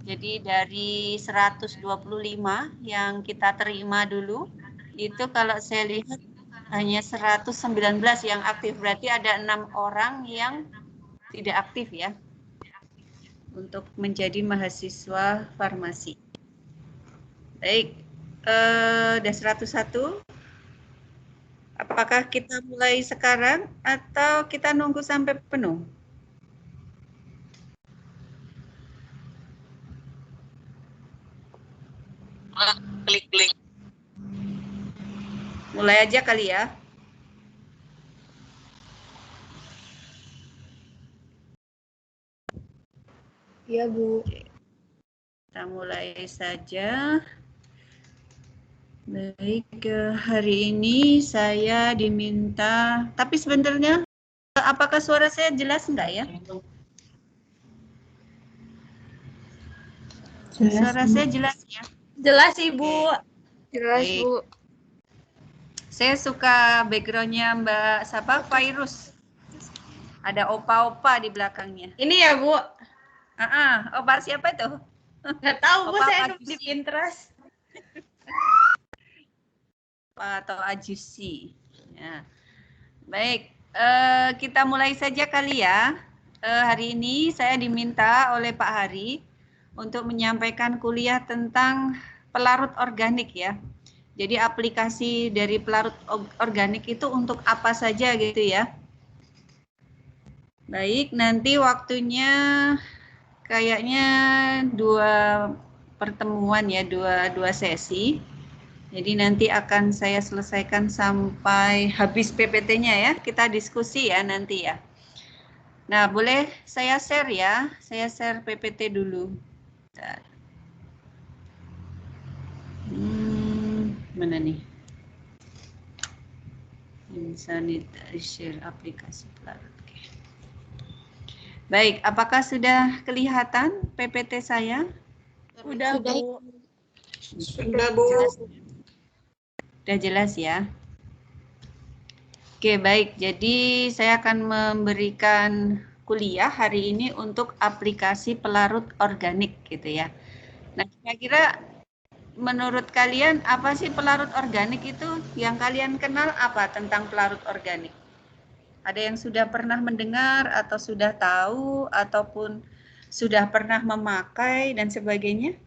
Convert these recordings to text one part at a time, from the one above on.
Jadi dari 125 yang kita terima dulu, itu kalau saya lihat hanya 119 yang aktif. Berarti ada 6 orang yang tidak aktif ya untuk menjadi mahasiswa farmasi. Baik, ada 101. Apakah kita mulai sekarang atau kita nunggu sampai penuh? Klik link. Mulai aja kali ya. Iya, Bu. Kita mulai saja. Baik, hari ini saya diminta, tapi sebenarnya apakah suara saya jelas enggak ya? Jelas, Suara Bu. saya jelas ya? Jelas, Ibu. Jelas, Baik. Bu. Saya suka backgroundnya Mbak siapa? Virus. Ada opa-opa di belakangnya. Ini ya, Bu. Opa siapa tuh? Nggak tahu, Bu. Opa Saya apa nemu di Ajusi? Pinterest. Atau Ajusi. Ya. Baik, kita mulai saja kali ya. Hari ini saya diminta oleh Pak Hari untuk menyampaikan kuliah tentang pelarut organik ya. Jadi aplikasi dari pelarut organik itu untuk apa saja gitu ya. Baik, nanti waktunya kayaknya 2 pertemuan ya, dua sesi. Jadi nanti akan saya selesaikan sampai habis PPT-nya ya. Kita diskusi ya nanti ya. Nah, boleh saya share ya. Saya share PPT dulu. Bentar. Mana nih? Insanity share aplikasi pelarut. Oke. Baik, apakah sudah kelihatan PPT saya? Udah, Bu. Sudah, Bu. Sudah jelas ya? Oke, baik. Jadi saya akan memberikan kuliah hari ini untuk aplikasi pelarut organik gitu ya. Nah, kira-kira menurut kalian apa sih pelarut organik itu? Yang kalian kenal apa tentang pelarut organik? Ada yang sudah pernah mendengar atau sudah tahu ataupun sudah pernah memakai dan sebagainya?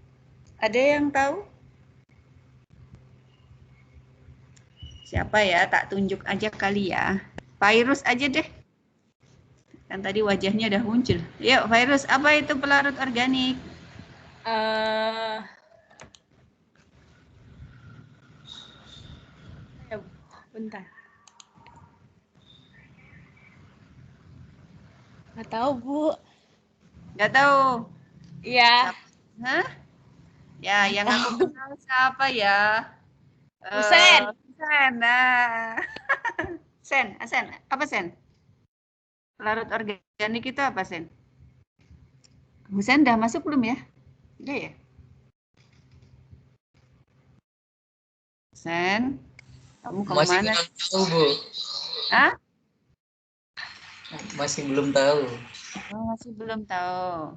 Ada yang tahu? Siapa ya? Tak tunjuk aja kali ya. Virus aja deh. Kan tadi wajahnya udah muncul. Yuk, Virus, apa itu pelarut organik? Bentar. Nggak tahu, Bu. Nggak tahu. Iya. Hah? Ya, yang aku kenal siapa ya? Husen. Sen. Nah. Sen. Apa Sen? Pelarut organik itu apa Sen? Husen udah masuk belum ya? Udah ya? Sen, kamu Masih kemana? belum tahu, Bu. Hah? Masih belum tahu. Oh, masih belum tahu.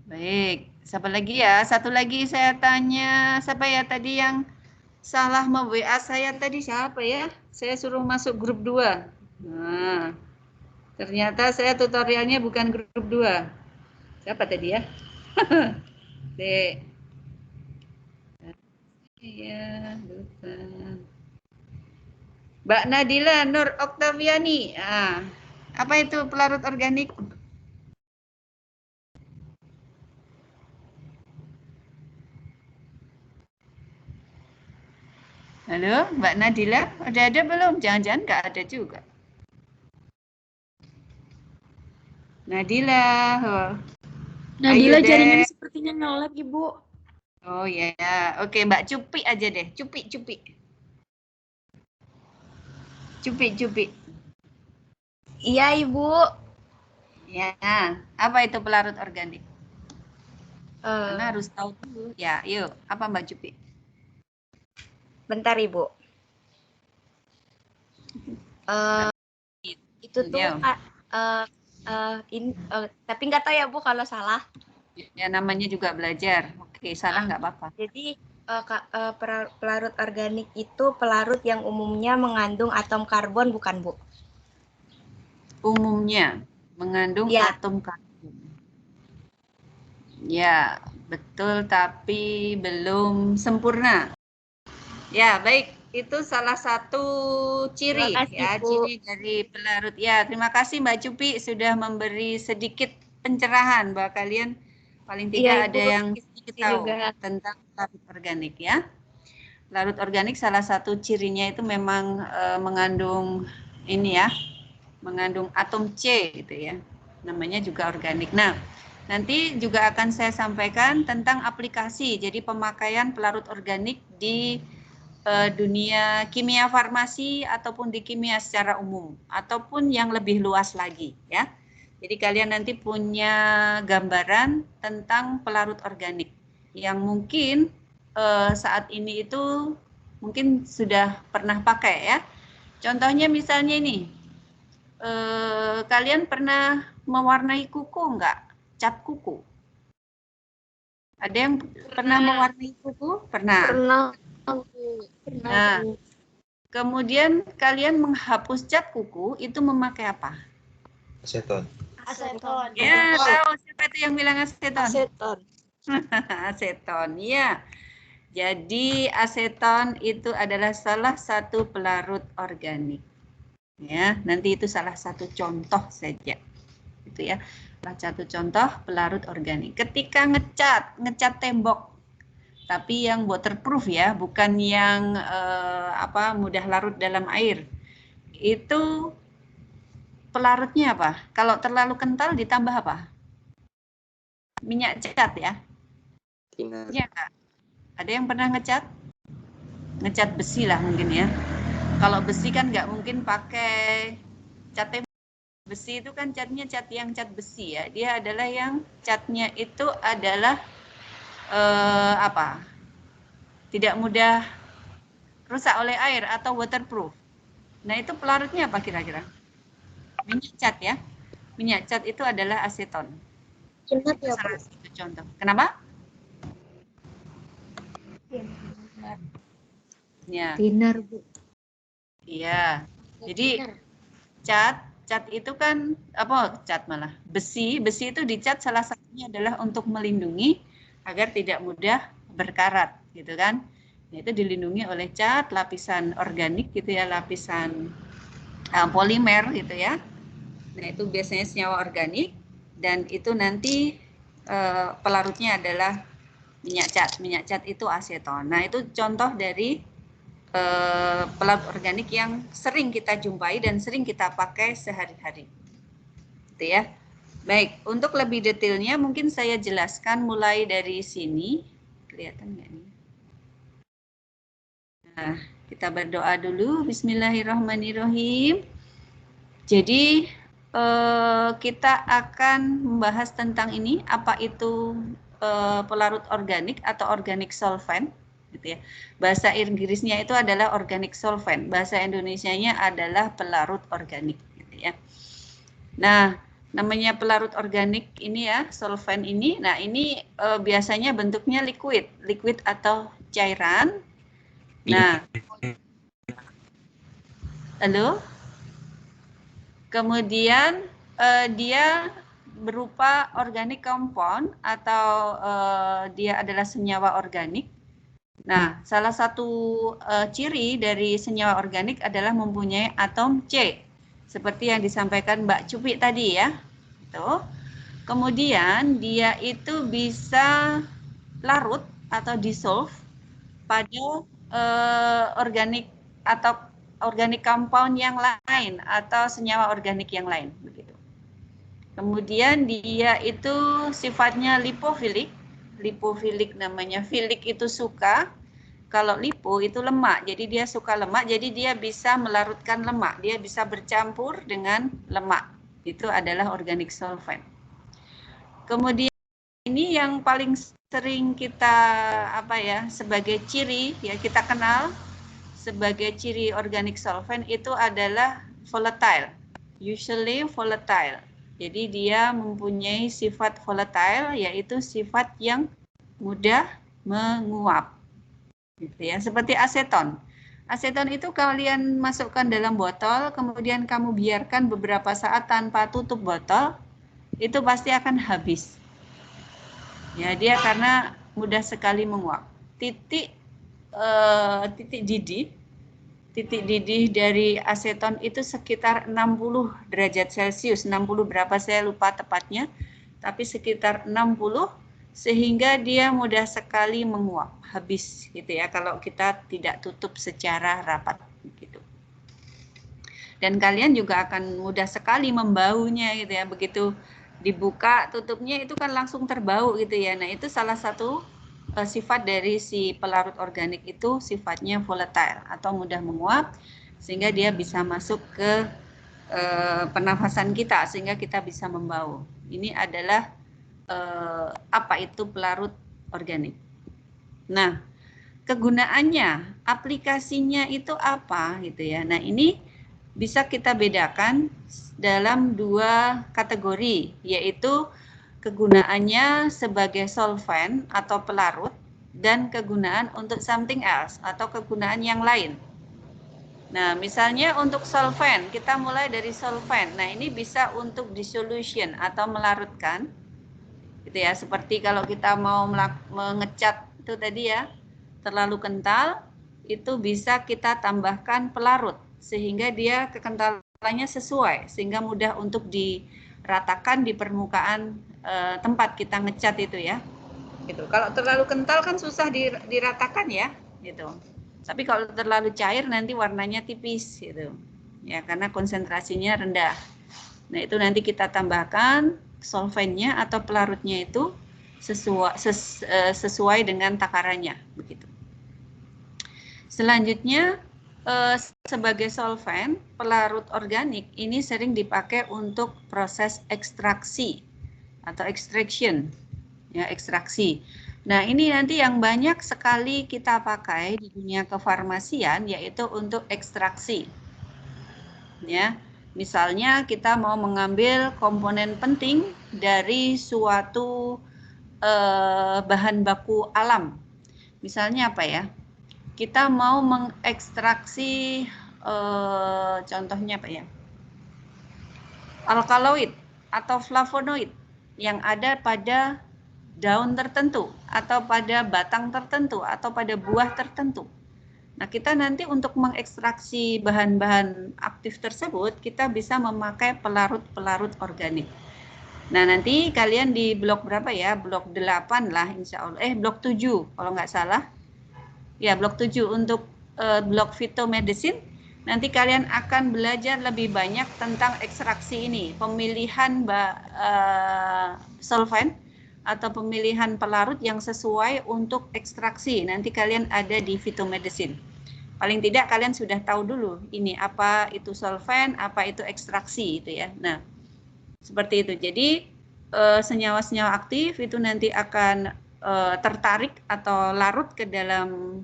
Baik, siapa lagi ya? Satu lagi saya tanya, siapa ya tadi yang salah WA saya tadi siapa ya? Saya suruh masuk grup 2. Nah, ternyata saya tutorialnya bukan grup 2. Siapa tadi ya? Dek. Iya, lupa. Mbak Nadila Nur Oktaviani. Apa itu pelarut organik? Halo, Mbak Nadila, udah ada belum? Jangan-jangan nggak ada juga. Nadila, Nadila jaringannya sepertinya nge-lag, Ibu. Oh ya, oke Mbak Cupi aja deh, Cupi. Iya, Ibu. Ya, apa itu pelarut organik? Karena harus tahu dulu. Ya, yuk, apa Mbak Cupi? Bentar, Ibu. Itu tuh, Ya. tapi nggak tahu ya, Bu, kalau salah. Ya namanya juga belajar. Oke, salah nggak apa-apa. Jadi pelarut organik itu pelarut yang umumnya mengandung atom karbon, bukan, Bu? Umumnya mengandung Ya. atom karbon. Ya, betul, tapi belum sempurna. Ya, baik. Itu salah satu ciri Terima kasih, ya, Bu. ciri dari pelarut. Ya, terima kasih Mbak Cupi sudah memberi sedikit pencerahan bahwa kalian paling tidak Iya, ada Ibu. yang sedikit tahu Juga. tentang pelarut organik ya. Pelarut organik salah satu cirinya itu memang mengandung ini ya, mengandung atom C gitu ya. Namanya juga organik. Nah, nanti juga akan saya sampaikan tentang aplikasi. Jadi pemakaian pelarut organik di dunia kimia farmasi ataupun di kimia secara umum ataupun yang lebih luas lagi ya. Jadi kalian nanti punya gambaran tentang pelarut organik yang mungkin saat ini itu mungkin sudah pernah pakai ya. Contohnya misalnya ini, kalian pernah mewarnai kuku enggak? Cat kuku. Ada yang pernah mewarnai kuku? Pernah. Pernah. Nah, kemudian kalian menghapus cat kuku itu memakai apa? Aseton. Aseton. Ya, tahu siapa itu yang bilang aseton? Aseton. Aseton, ya. Jadi aseton itu adalah salah satu pelarut organik. Ya, nanti itu salah satu contoh saja. Itu ya. Salah satu contoh pelarut organik. Ketika ngecat tembok, tapi yang waterproof ya, bukan yang mudah larut dalam air. Itu pelarutnya apa? Kalau terlalu kental ditambah apa? Minyak cat ya? Iya, Kak. Ada yang pernah ngecat? Ngecat besi lah mungkin ya. Kalau besi kan nggak mungkin pakai cat tembok. Besi itu kan catnya cat besi ya. Dia adalah yang catnya itu adalah tidak mudah rusak oleh air atau waterproof. Nah itu pelarutnya apa kira-kira? Minyak cat ya. Minyak cat itu adalah aseton. Itu salah satu contoh. Kenapa? Ya. Thinner, Bu. Iya. Jadi cat itu kan besi itu dicat salah satunya adalah untuk melindungi agar tidak mudah berkarat gitu kan. Itu dilindungi oleh cat lapisan organik gitu ya, lapisan polimer gitu ya. Nah, itu biasanya senyawa organik dan itu nanti pelarutnya adalah minyak cat. Minyak cat itu aseton. Nah, itu contoh dari pelarut organik yang sering kita jumpai dan sering kita pakai sehari-hari. Gitu ya. Baik, untuk lebih detailnya mungkin saya jelaskan mulai dari sini. Kelihatan nggak nih? Nah, kita berdoa dulu. Bismillahirrahmanirrahim. Jadi kita akan membahas tentang ini, apa itu pelarut organik atau organic solvent. Gitu ya. Bahasa Inggrisnya itu adalah organic solvent, bahasa Indonesianya adalah pelarut organik. Gitu ya. Nah, namanya pelarut organik ini ya, solvent ini. Nah, ini biasanya bentuknya liquid atau cairan. Nah, halo. Kemudian dia berupa organic compound atau dia adalah senyawa organik. Nah, salah satu ciri dari senyawa organik adalah mempunyai atom C, seperti yang disampaikan Mbak Cupi tadi ya. Itu. Kemudian dia itu bisa larut atau dissolve pada organik atau organik compound yang lain atau senyawa organik yang lain begitu. Kemudian dia itu sifatnya lipofilik. Lipofilik namanya, filik itu suka, kalau lipo itu lemak, jadi dia suka lemak, jadi dia bisa melarutkan lemak, dia bisa bercampur dengan lemak. Itu adalah organic solvent. Kemudian ini yang paling sering kita sebagai ciri ya, kita kenal sebagai ciri organic solvent itu adalah volatile, usually volatile. Jadi dia mempunyai sifat volatile, yaitu sifat yang mudah menguap. Gitu ya, seperti aseton. Aseton itu kalian masukkan dalam botol, kemudian kamu biarkan beberapa saat tanpa tutup botol, itu pasti akan habis. Ya, dia karena mudah sekali menguap. Titik didih dari aseton itu sekitar 60 derajat Celcius, 60 berapa saya lupa tepatnya, tapi sekitar 60, sehingga dia mudah sekali menguap, habis gitu ya kalau kita tidak tutup secara rapat gitu. Dan kalian juga akan mudah sekali membaunya gitu ya, begitu dibuka tutupnya itu kan langsung terbau gitu ya. Nah, itu salah satu sifat dari si pelarut organik itu sifatnya volatile atau mudah menguap sehingga dia bisa masuk ke pernafasan kita sehingga kita bisa membau. Ini adalah apa itu pelarut organik. Nah, kegunaannya, aplikasinya itu apa gitu ya. Nah, ini bisa kita bedakan dalam dua kategori, yaitu kegunaannya sebagai solvent atau pelarut dan kegunaan untuk something else atau kegunaan yang lain. Nah, misalnya untuk solvent, kita mulai dari solvent. Nah, ini bisa untuk dissolution atau melarutkan. Gitu ya, seperti kalau kita mau mengecat itu tadi ya, terlalu kental, itu bisa kita tambahkan pelarut sehingga dia kekentalannya sesuai sehingga mudah untuk diratakan di permukaan tempat kita ngecat itu ya. Gitu. Kalau terlalu kental kan susah diratakan ya, gitu. Tapi kalau terlalu cair nanti warnanya tipis gitu. Ya, karena konsentrasinya rendah. Nah, itu nanti kita tambahkan solventnya atau pelarutnya itu sesuai dengan takarannya begitu. Selanjutnya sebagai solvent, pelarut organik ini sering dipakai untuk proses ekstraksi atau extraction, ya ekstraksi. Nah, ini nanti yang banyak sekali kita pakai di dunia kefarmasian yaitu untuk ekstraksi. Ya, misalnya kita mau mengambil komponen penting dari suatu bahan baku alam. Misalnya apa ya? Kita mau mengekstraksi contohnya apa ya? Alkaloid atau flavonoid yang ada pada daun tertentu atau pada batang tertentu atau pada buah tertentu. Nah, kita nanti untuk mengekstraksi bahan-bahan aktif tersebut, kita bisa memakai pelarut-pelarut organik. Nah, nanti kalian di blok berapa ya? Blok 8 lah insya Allah. Blok 7 kalau nggak salah. Ya, blok 7 untuk blok phytomedicine. Nanti kalian akan belajar lebih banyak tentang ekstraksi ini. Pemilihan solvent atau pemilihan pelarut yang sesuai untuk ekstraksi. Nanti kalian ada di phytomedicine. Paling tidak kalian sudah tahu dulu ini apa itu solvent, apa itu ekstraksi itu ya. Nah, seperti itu. Jadi senyawa-senyawa aktif itu nanti akan tertarik atau larut ke dalam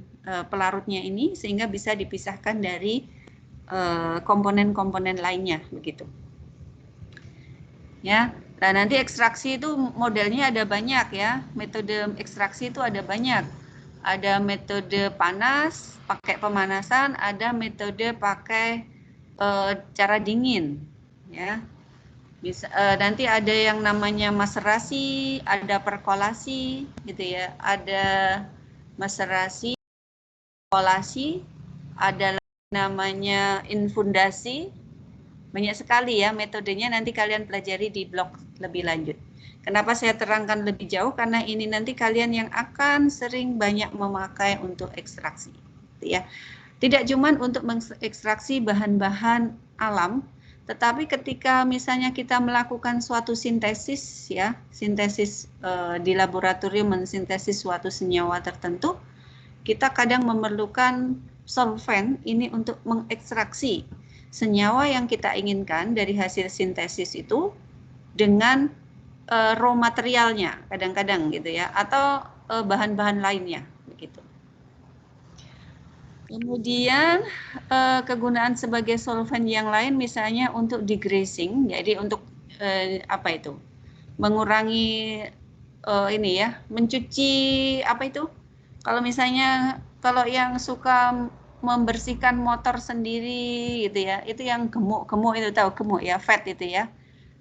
pelarutnya ini sehingga bisa dipisahkan dari komponen-komponen lainnya begitu. Ya. Nah, nanti ekstraksi itu modelnya ada banyak ya. Metode ekstraksi itu ada banyak. Ada metode panas, pakai pemanasan, ada metode pakai cara dingin ya. Bisa nanti ada yang namanya maserasi, ada perkolasi gitu ya. Ada maserasi, perkolasi, ada namanya infundasi. Banyak sekali ya metodenya, nanti kalian pelajari di blog lebih lanjut. Kenapa saya terangkan lebih jauh? Karena ini nanti kalian yang akan sering banyak memakai untuk ekstraksi. Ya. Tidak cuma untuk mengekstraksi bahan-bahan alam, tetapi ketika misalnya kita melakukan suatu sintesis, ya, sintesis di laboratorium mensintesis suatu senyawa tertentu, kita kadang memerlukan solvent ini untuk mengekstraksi senyawa yang kita inginkan dari hasil sintesis itu dengan raw materialnya kadang-kadang gitu ya, atau bahan-bahan lainnya begitu. Kemudian kegunaan sebagai solvent yang lain misalnya untuk degreasing, jadi untuk apa itu? Mengurangi ini ya, mencuci apa itu? Kalau misalnya kalau yang suka membersihkan motor sendiri gitu ya, itu yang gemuk itu, tahu gemuk ya, fat itu ya.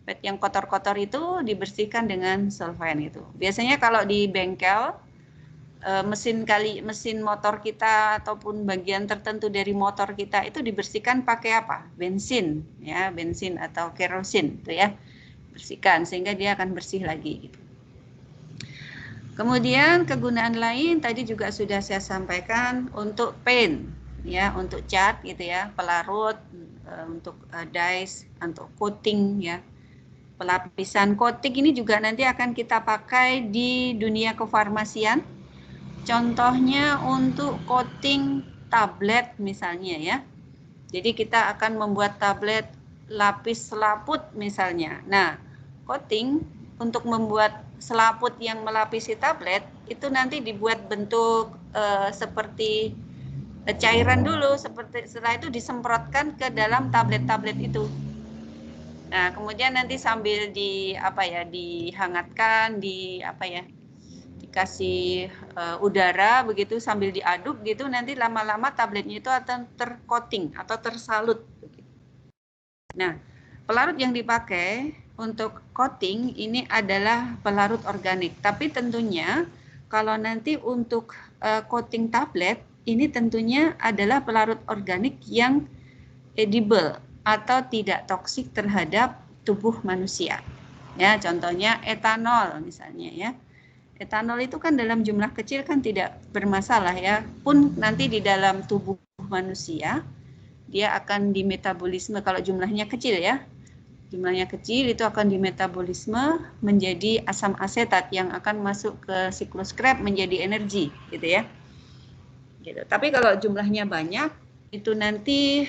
Fat yang kotor-kotor itu dibersihkan dengan solvent itu. Biasanya kalau di bengkel mesin motor kita ataupun bagian tertentu dari motor kita itu dibersihkan pakai apa? Bensin ya, bensin atau kerosin itu ya. Bersihkan sehingga dia akan bersih lagi gitu. Kemudian kegunaan lain tadi juga sudah saya sampaikan untuk paint ya, untuk cat gitu ya, pelarut, untuk dies, untuk coating ya. Pelapisan coating ini juga nanti akan kita pakai di dunia kefarmasian. Contohnya untuk coating tablet misalnya ya. Jadi kita akan membuat tablet lapis selaput misalnya. Nah, coating untuk membuat selaput yang melapisi tablet itu nanti dibuat bentuk seperti cairan dulu, setelah itu disemprotkan ke dalam tablet-tablet itu. Nah, kemudian nanti sambil dihangatkan, dikasih udara begitu sambil diaduk gitu, nanti lama-lama tabletnya itu akan tercoating atau tersalut. Nah, pelarut yang dipakai untuk coating ini adalah pelarut organik. Tapi tentunya kalau nanti untuk coating tablet ini tentunya adalah pelarut organik yang edible atau tidak toksik terhadap tubuh manusia. Ya, contohnya etanol misalnya ya. Etanol itu kan dalam jumlah kecil kan tidak bermasalah ya. Pun nanti di dalam tubuh manusia dia akan dimetabolisme kalau jumlahnya kecil ya. Jumlahnya kecil itu akan dimetabolisme menjadi asam asetat yang akan masuk ke siklus Krebs menjadi energi gitu ya. Gitu. Tapi kalau jumlahnya banyak itu nanti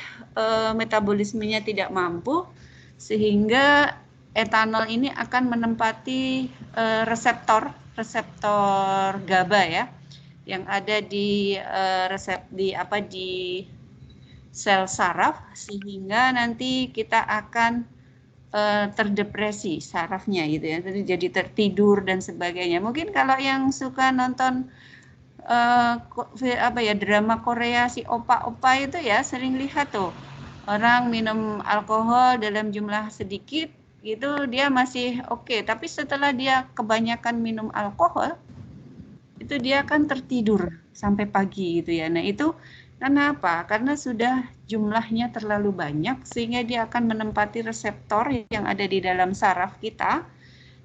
metabolismenya tidak mampu sehingga etanol ini akan menempati reseptor GABA ya yang ada di di sel saraf sehingga nanti kita akan terdepresi sarafnya gitu ya, jadi tertidur dan sebagainya. Mungkin kalau yang suka nonton drama Korea si opa-opa itu ya sering lihat tuh orang minum alkohol dalam jumlah sedikit gitu dia masih oke, tapi setelah dia kebanyakan minum alkohol itu dia akan tertidur sampai pagi gitu ya. Nah itu karena apa? Karena sudah jumlahnya terlalu banyak sehingga dia akan menempati reseptor yang ada di dalam saraf kita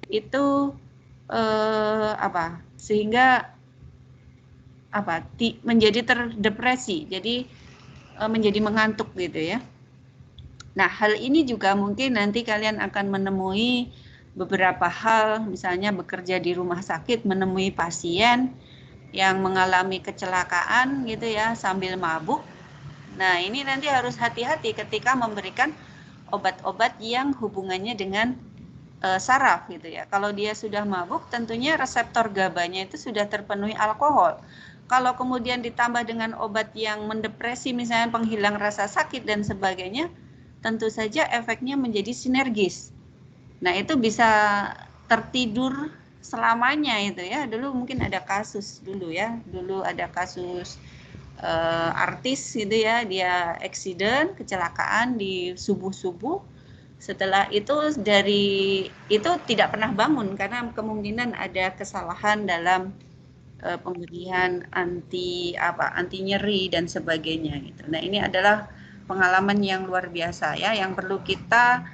itu sehingga menjadi terdepresi, jadi menjadi mengantuk gitu ya. Nah, hal ini juga mungkin nanti kalian akan menemui beberapa hal, misalnya bekerja di rumah sakit menemui pasien yang mengalami kecelakaan gitu ya sambil mabuk. Nah, ini nanti harus hati-hati ketika memberikan obat-obat yang hubungannya dengan saraf gitu ya. Kalau dia sudah mabuk, tentunya reseptor GABA-nya itu sudah terpenuhi alkohol. Kalau kemudian ditambah dengan obat yang mendepresi, misalnya penghilang rasa sakit dan sebagainya, tentu saja efeknya menjadi sinergis. Nah, itu bisa tertidur selamanya itu ya. Dulu mungkin ada kasus dulu ya. Dulu ada kasus artis gitu ya, dia accident, kecelakaan di subuh-subuh. Setelah itu itu tidak pernah bangun karena kemungkinan ada kesalahan dalam pemberian anti nyeri dan sebagainya gitu. Nah, ini adalah pengalaman yang luar biasa ya yang perlu kita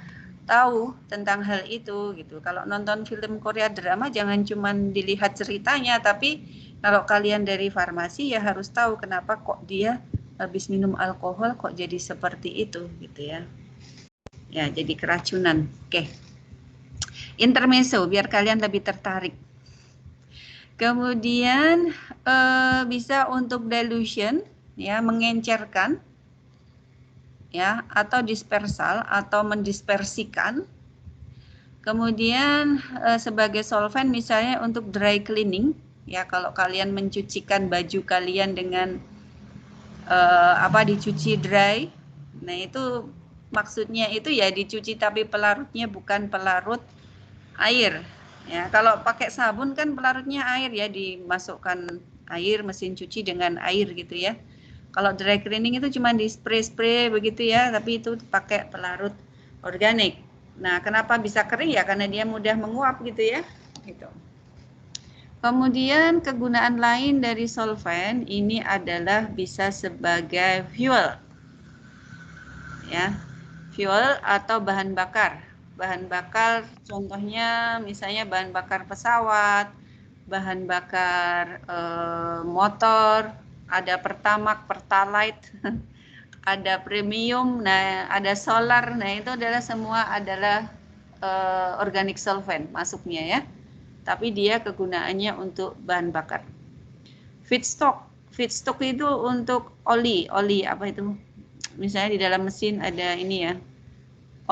tahu tentang hal itu gitu. Kalau nonton film Korea drama jangan cuma dilihat ceritanya, tapi kalau kalian dari farmasi ya harus tahu kenapa kok dia habis minum alkohol kok jadi seperti itu gitu ya. Ya, jadi keracunan. Oke. Intermezzo biar kalian lebih tertarik. Kemudian bisa untuk dilution ya, mengencerkan ya, atau dispersal atau mendispersikan. Kemudian sebagai solvent misalnya untuk dry cleaning ya, kalau kalian mencucikan baju kalian dengan dicuci dry, nah itu maksudnya itu ya dicuci tapi pelarutnya bukan pelarut air. Ya, kalau pakai sabun kan pelarutnya air ya, dimasukkan air, mesin cuci dengan air gitu ya. Kalau dry cleaning itu cuma di spray-spray begitu ya, tapi itu pakai pelarut organik. Nah, kenapa bisa kering ya? Karena dia mudah menguap gitu ya. Gitu. Kemudian kegunaan lain dari solvent ini adalah bisa sebagai fuel. Ya. Fuel atau bahan bakar. Bahan bakar contohnya misalnya bahan bakar pesawat, bahan bakar motor, ada Pertamax, Pertalite, ada premium, nah ada solar, nah itu adalah semua adalah organic solvent masuknya ya. Tapi dia kegunaannya untuk bahan bakar. Feedstock itu untuk oli apa itu? Misalnya di dalam mesin ada ini ya,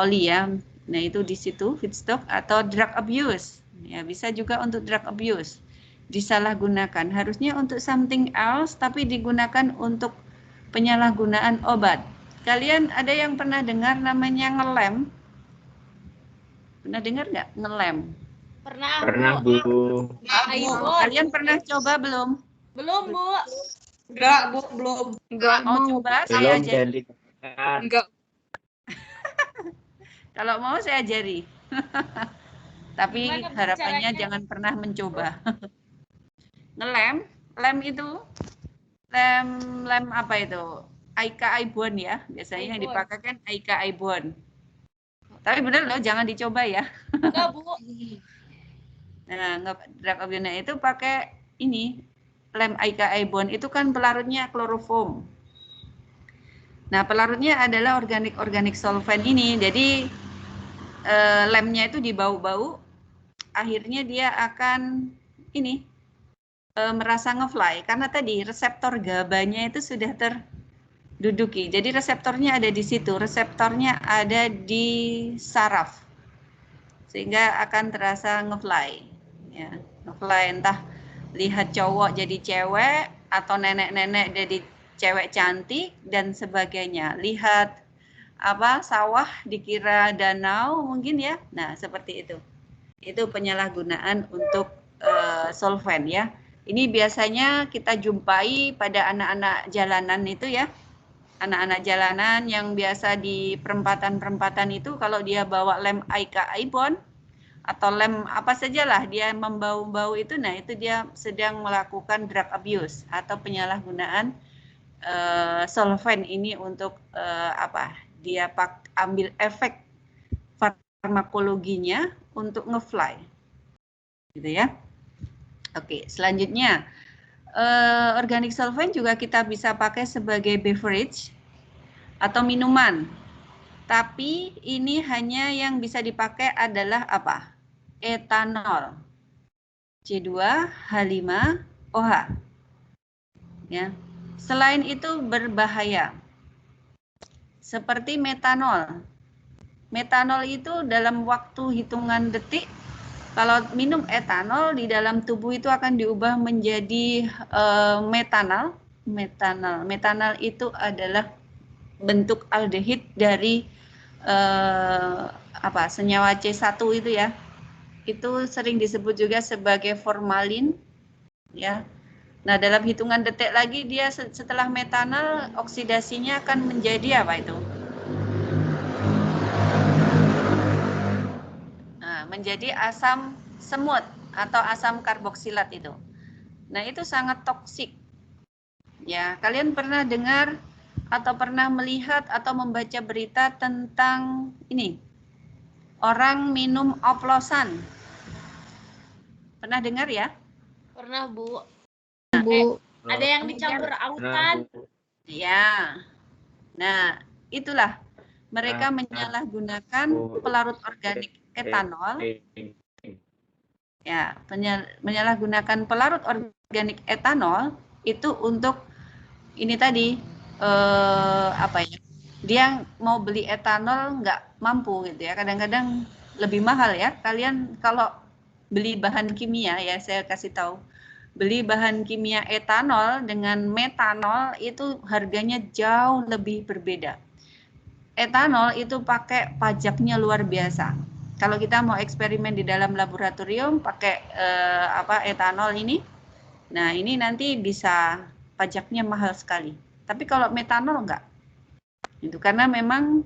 oli ya. Nah itu di situ feedstock atau drug abuse. Ya bisa juga untuk drug abuse. Disalahgunakan. Harusnya untuk something else tapi digunakan untuk penyalahgunaan obat. Kalian ada yang pernah dengar namanya ngelem? Pernah dengar nggak ngelem? Pernah, Bu. Kalian pernah coba belum? Belum, Bu. Enggak, Bu, belum. Enggak Mau coba saya Belum ajari. dan Enggak. Kalau mau saya ajari. Tapi Gimana harapannya caranya? jangan pernah mencoba. Ngelem, lem itu lem apa itu? Aika Aibon ya, biasanya yang Aibon. dipakai kan Aika Aibon. Tapi benar loh, jangan dicoba ya. Enggak, Bu. Nah, drug abuse itu pakai ini lem Aika Aibon itu kan pelarutnya kloroform. Nah, pelarutnya adalah organik solvent ini. Jadi lemnya itu dibau-bau, akhirnya dia akan ini merasa ngefly karena tadi reseptor GABA-nya itu sudah terduduki. Jadi reseptornya ada di situ, reseptornya ada di saraf. Sehingga akan terasa ngefly. Ya, ngefly entah lihat cowok jadi cewek atau nenek-nenek jadi cewek cantik dan sebagainya. Lihat apa sawah dikira danau mungkin ya. Nah, seperti itu. Itu penyalahgunaan untuk solvent ya. Ini biasanya kita jumpai pada anak-anak jalanan itu ya. Anak-anak jalanan yang biasa di perempatan-perempatan itu kalau dia bawa lem Aika Aibon atau lem apa sajalah dia membau-bau itu, nah itu dia sedang melakukan drug abuse atau penyalahgunaan solvent ini untuk apa? Dia ambil efek farmakologinya untuk ngefly, gitu ya. Oke, selanjutnya organic solvent juga kita bisa pakai sebagai beverage atau minuman. Tapi ini hanya yang bisa dipakai adalah apa? Etanol. C2H5OH. Ya. Selain itu berbahaya. Seperti metanol. Metanol itu dalam waktu hitungan detik, kalau minum etanol di dalam tubuh itu akan diubah menjadi metanol. Metanol itu adalah bentuk aldehid dari senyawa C1 itu ya. Itu sering disebut juga sebagai formalin ya. Nah, dalam hitungan detik lagi dia setelah metanol oksidasinya akan menjadi apa itu? Nah, menjadi asam semut atau asam karboksilat itu. Nah, itu sangat toksik. Ya, kalian pernah dengar atau pernah melihat atau membaca berita tentang ini? Orang minum oplosan. Pernah dengar ya? Pernah, Bu. Bu. Ada yang dicampur autan. Ya. Nah, itulah mereka menyalahgunakan pelarut organik etanol. Ya, menyalahgunakan pelarut organik etanol itu untuk ini tadi apa ya? Dia mau beli etanol nggak mampu gitu ya. Kadang-kadang lebih mahal ya. Kalian kalau beli bahan kimia ya, saya kasih tahu. Beli bahan kimia etanol dengan metanol itu harganya jauh lebih berbeda. etanol itu pakai pajaknya luar biasa. Kalau kita mau eksperimen di dalam laboratorium pakai etanol ini, nah ini nanti bisa pajaknya mahal sekali. Tapi kalau metanol enggak. Itu karena memang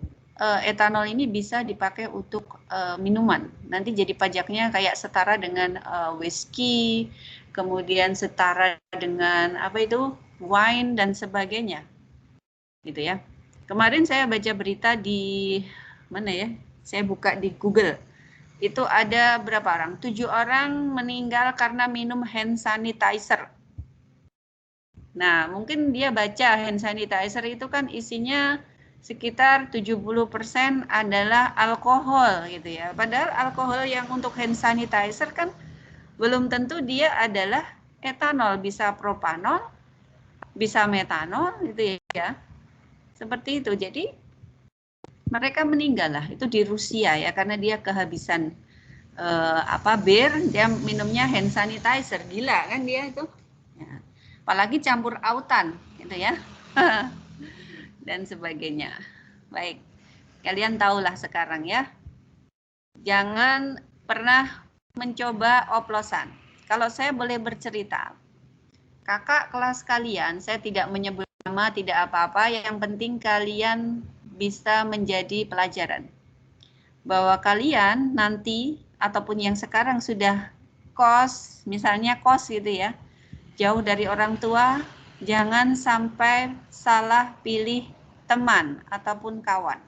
etanol ini bisa dipakai untuk minuman. Nanti jadi pajaknya kayak setara dengan whisky, kemudian setara dengan wine dan sebagainya. Gitu ya. Kemarin saya baca berita di mana ya? Saya buka di Google. Itu ada berapa orang? 7 orang meninggal karena minum hand sanitizer. Nah, mungkin dia baca hand sanitizer itu kan isinya sekitar 70% adalah alkohol gitu ya. Padahal alkohol yang untuk hand sanitizer kan belum tentu dia adalah etanol, bisa propanol, bisa metanol gitu ya. Seperti itu. Jadi mereka meninggal lah. Itu di Rusia ya karena dia kehabisan bir, dia minumnya hand sanitizer. Gila kan dia itu. Ya. Apalagi campur autan gitu ya. Dan sebagainya. Baik. Kalian tahulah sekarang ya. Jangan pernah mencoba oplosan. Kalau saya boleh bercerita. Kakak kelas kalian, saya tidak menyebut nama, tidak apa-apa, yang penting kalian bisa menjadi pelajaran. Bahwa kalian nanti, ataupun yang sekarang sudah kos, misalnya kos gitu ya, jauh dari orang tua, jangan sampai salah pilih teman ataupun kawan.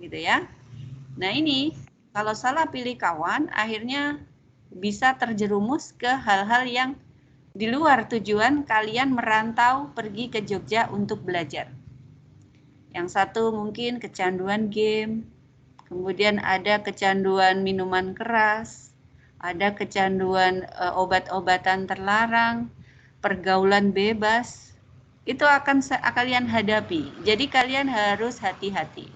Gitu ya. Nah ini, kalau salah pilih kawan, akhirnya bisa terjerumus ke hal-hal yang di luar tujuan kalian merantau pergi ke Jogja untuk belajar. Yang satu mungkin kecanduan game, kemudian ada kecanduan minuman keras, ada kecanduan obat-obatan terlarang, pergaulan bebas. Itu akan kalian hadapi. Jadi kalian harus hati-hati.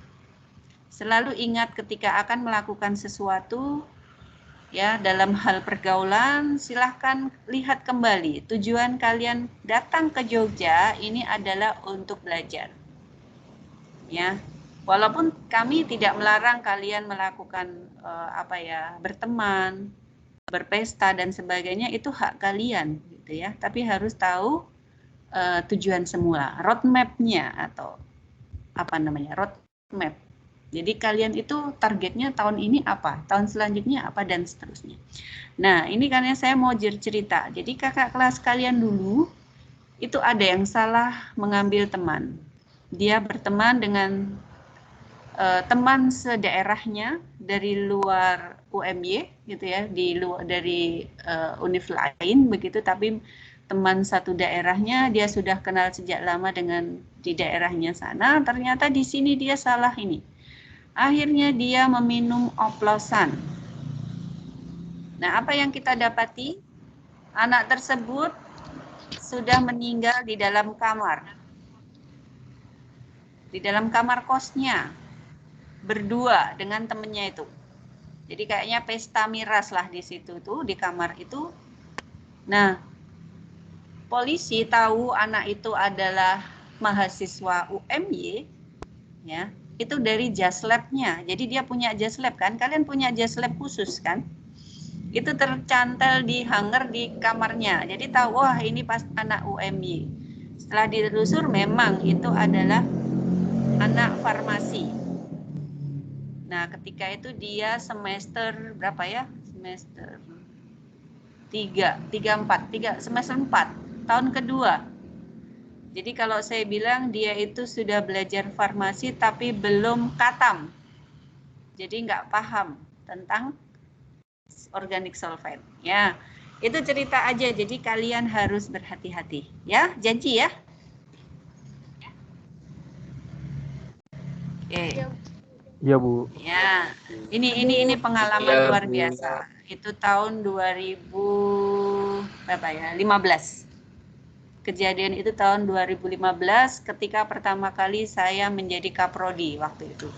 Selalu ingat ketika akan melakukan sesuatu, ya, dalam hal pergaulan, silahkan lihat kembali. Tujuan kalian datang ke Jogja ini adalah untuk belajar. Ya, walaupun kami tidak melarang kalian melakukan berteman, berpesta dan sebagainya, itu hak kalian, gitu ya. Tapi harus tahu tujuan semula, roadmap-nya atau roadmap. Jadi kalian itu targetnya tahun ini apa, tahun selanjutnya apa, dan seterusnya. Nah, ini karena saya mau cerita. Jadi kakak kelas kalian dulu, itu ada yang salah mengambil teman. Dia berteman dengan teman sedaerahnya dari luar UMY, gitu ya, dari univ lain, begitu. Tapi teman satu daerahnya, dia sudah kenal sejak lama dengan di daerahnya sana. Ternyata di sini dia salah ini. Akhirnya dia meminum oplosan. Nah, apa yang kita dapati? Anak tersebut sudah meninggal di dalam kamar. Di dalam kamar kosnya. Berdua dengan temennya itu. Jadi kayaknya pesta miras lah di situ tuh, di kamar itu. Nah, polisi tahu anak itu adalah mahasiswa UMY, ya. Itu dari jas lab-nya. Jadi dia punya jas lab kan? Kalian punya jas lab khusus kan? Itu tercantel di hanger di kamarnya. Jadi tahu, wah ini pas anak UMY. Setelah ditelusur memang itu adalah anak farmasi. Nah, ketika itu dia semester berapa ya? Semester 3, semester 4, tahun kedua. Jadi kalau saya bilang dia itu sudah belajar farmasi tapi belum khatam. Jadi nggak paham tentang organik solvent. Ya, itu cerita aja. Jadi kalian harus berhati-hati. Ya, janji ya. Oke. Iya, Bu. Ya, ini pengalaman luar biasa. Itu tahun 2015. Kejadian itu tahun 2015 ketika pertama kali saya menjadi kaprodi waktu itu.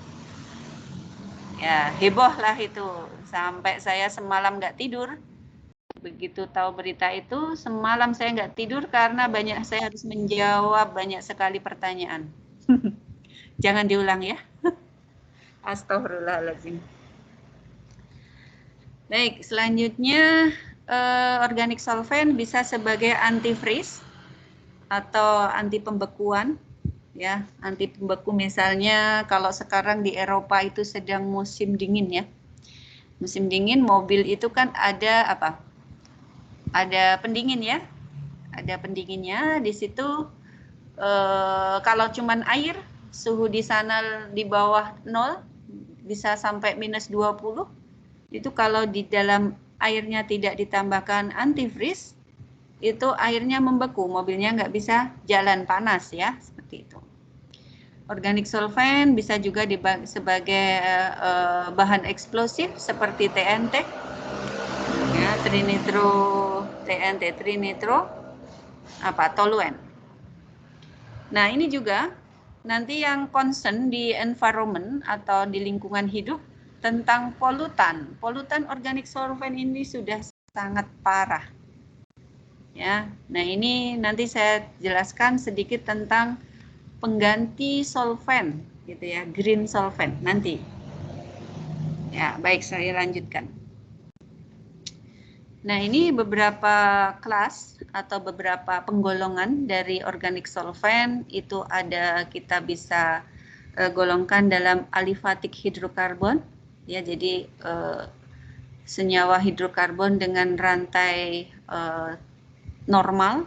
Ya, heboh lah itu. Sampai saya semalam nggak tidur. Begitu tahu berita itu, semalam saya nggak tidur karena saya harus menjawab banyak sekali pertanyaan. Jangan diulang ya. Astagfirullahaladzim. Baik, selanjutnya organik solvent bisa sebagai antifreeze atau anti pembekuan. Ya, anti pembeku misalnya kalau sekarang di Eropa itu sedang musim dingin ya. Musim dingin mobil itu kan ada apa? Ada pendingin ya. Ada pendinginnya di situ. Kalau cuman air, suhu di sana di bawah 0 bisa sampai minus 20. Itu kalau di dalam airnya tidak ditambahkan antifreeze, itu airnya membeku, mobilnya nggak bisa jalan panas ya, seperti itu. Organic solvent bisa juga sebagai bahan eksplosif seperti TNT, ya, trinitro, TNT, trinitro, toluen. Nah ini juga nanti yang concern di environment atau di lingkungan hidup tentang polutan. Polutan organic solvent ini sudah sangat parah. Ya, nah ini nanti saya jelaskan sedikit tentang pengganti solvent, gitu ya, green solvent nanti. Ya, baik saya lanjutkan. Nah ini beberapa kelas atau beberapa penggolongan dari organic solvent itu ada kita bisa golongkan dalam alifatik hidrokarbon. Ya, jadi senyawa hidrokarbon dengan rantai normal,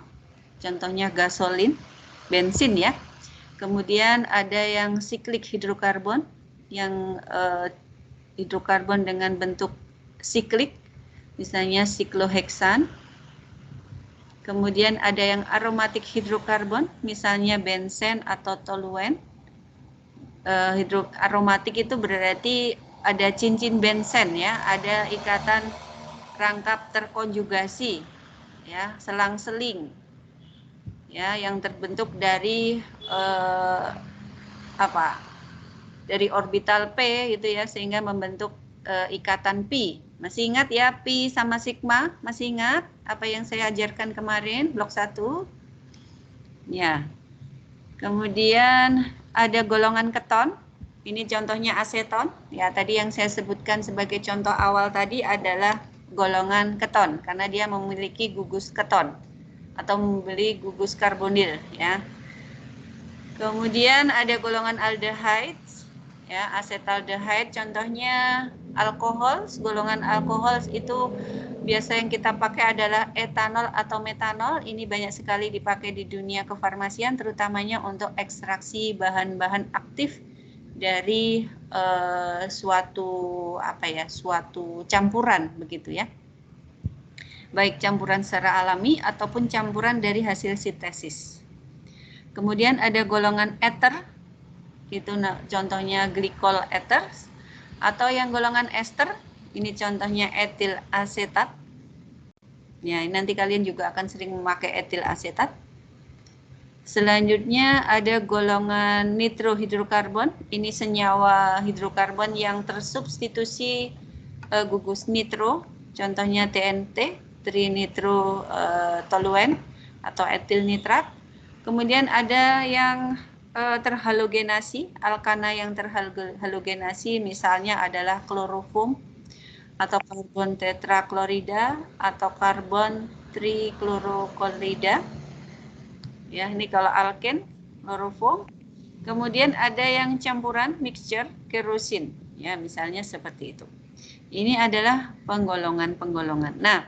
contohnya gasolin, bensin ya. Kemudian ada yang siklik hidrokarbon, yang hidrokarbon dengan bentuk siklik, misalnya sikloheksan. Kemudian ada yang aromatik hidrokarbon, misalnya benzen atau toluen. Aromatik itu berarti ada cincin benzen ya, ada ikatan rangkap terkonjugasi ya, selang-seling ya, yang terbentuk dari dari orbital P gitu ya, sehingga membentuk ikatan pi. Masih ingat ya pi sama sigma? Masih ingat apa yang saya ajarkan kemarin blok 1? Ya. Kemudian ada golongan keton. Ini contohnya aseton. Ya, tadi yang saya sebutkan sebagai contoh awal tadi adalah golongan keton karena dia memiliki gugus keton atau memiliki gugus karbonil ya. Kemudian ada golongan aldehyde ya, asetaldehyde contohnya alkohol. Golongan alkohol itu biasa yang kita pakai adalah etanol atau metanol. Ini banyak sekali dipakai di dunia kefarmasian, terutamanya untuk ekstraksi bahan-bahan aktif dari suatu campuran begitu ya. Baik campuran secara alami ataupun campuran dari hasil sintesis. Kemudian ada golongan ether, itu contohnya glikol ether, atau yang golongan ester, ini contohnya etil asetat. Ya, nanti kalian juga akan sering memakai etil asetat. Selanjutnya ada golongan nitrohidrokarbon. Ini senyawa hidrokarbon yang tersubstitusi gugus nitro, contohnya TNT, trinitro toluen atau etil nitrat. Kemudian ada yang terhalogenasi, alkana yang terhalogenasi misalnya adalah kloroform atau karbon tetraklorida atau karbon trikloroklorida. Ya, ini kalau alken, kloroform. Kemudian ada yang campuran, mixture, kerosin. Ya, misalnya seperti itu. Ini adalah penggolongan-penggolongan. Nah,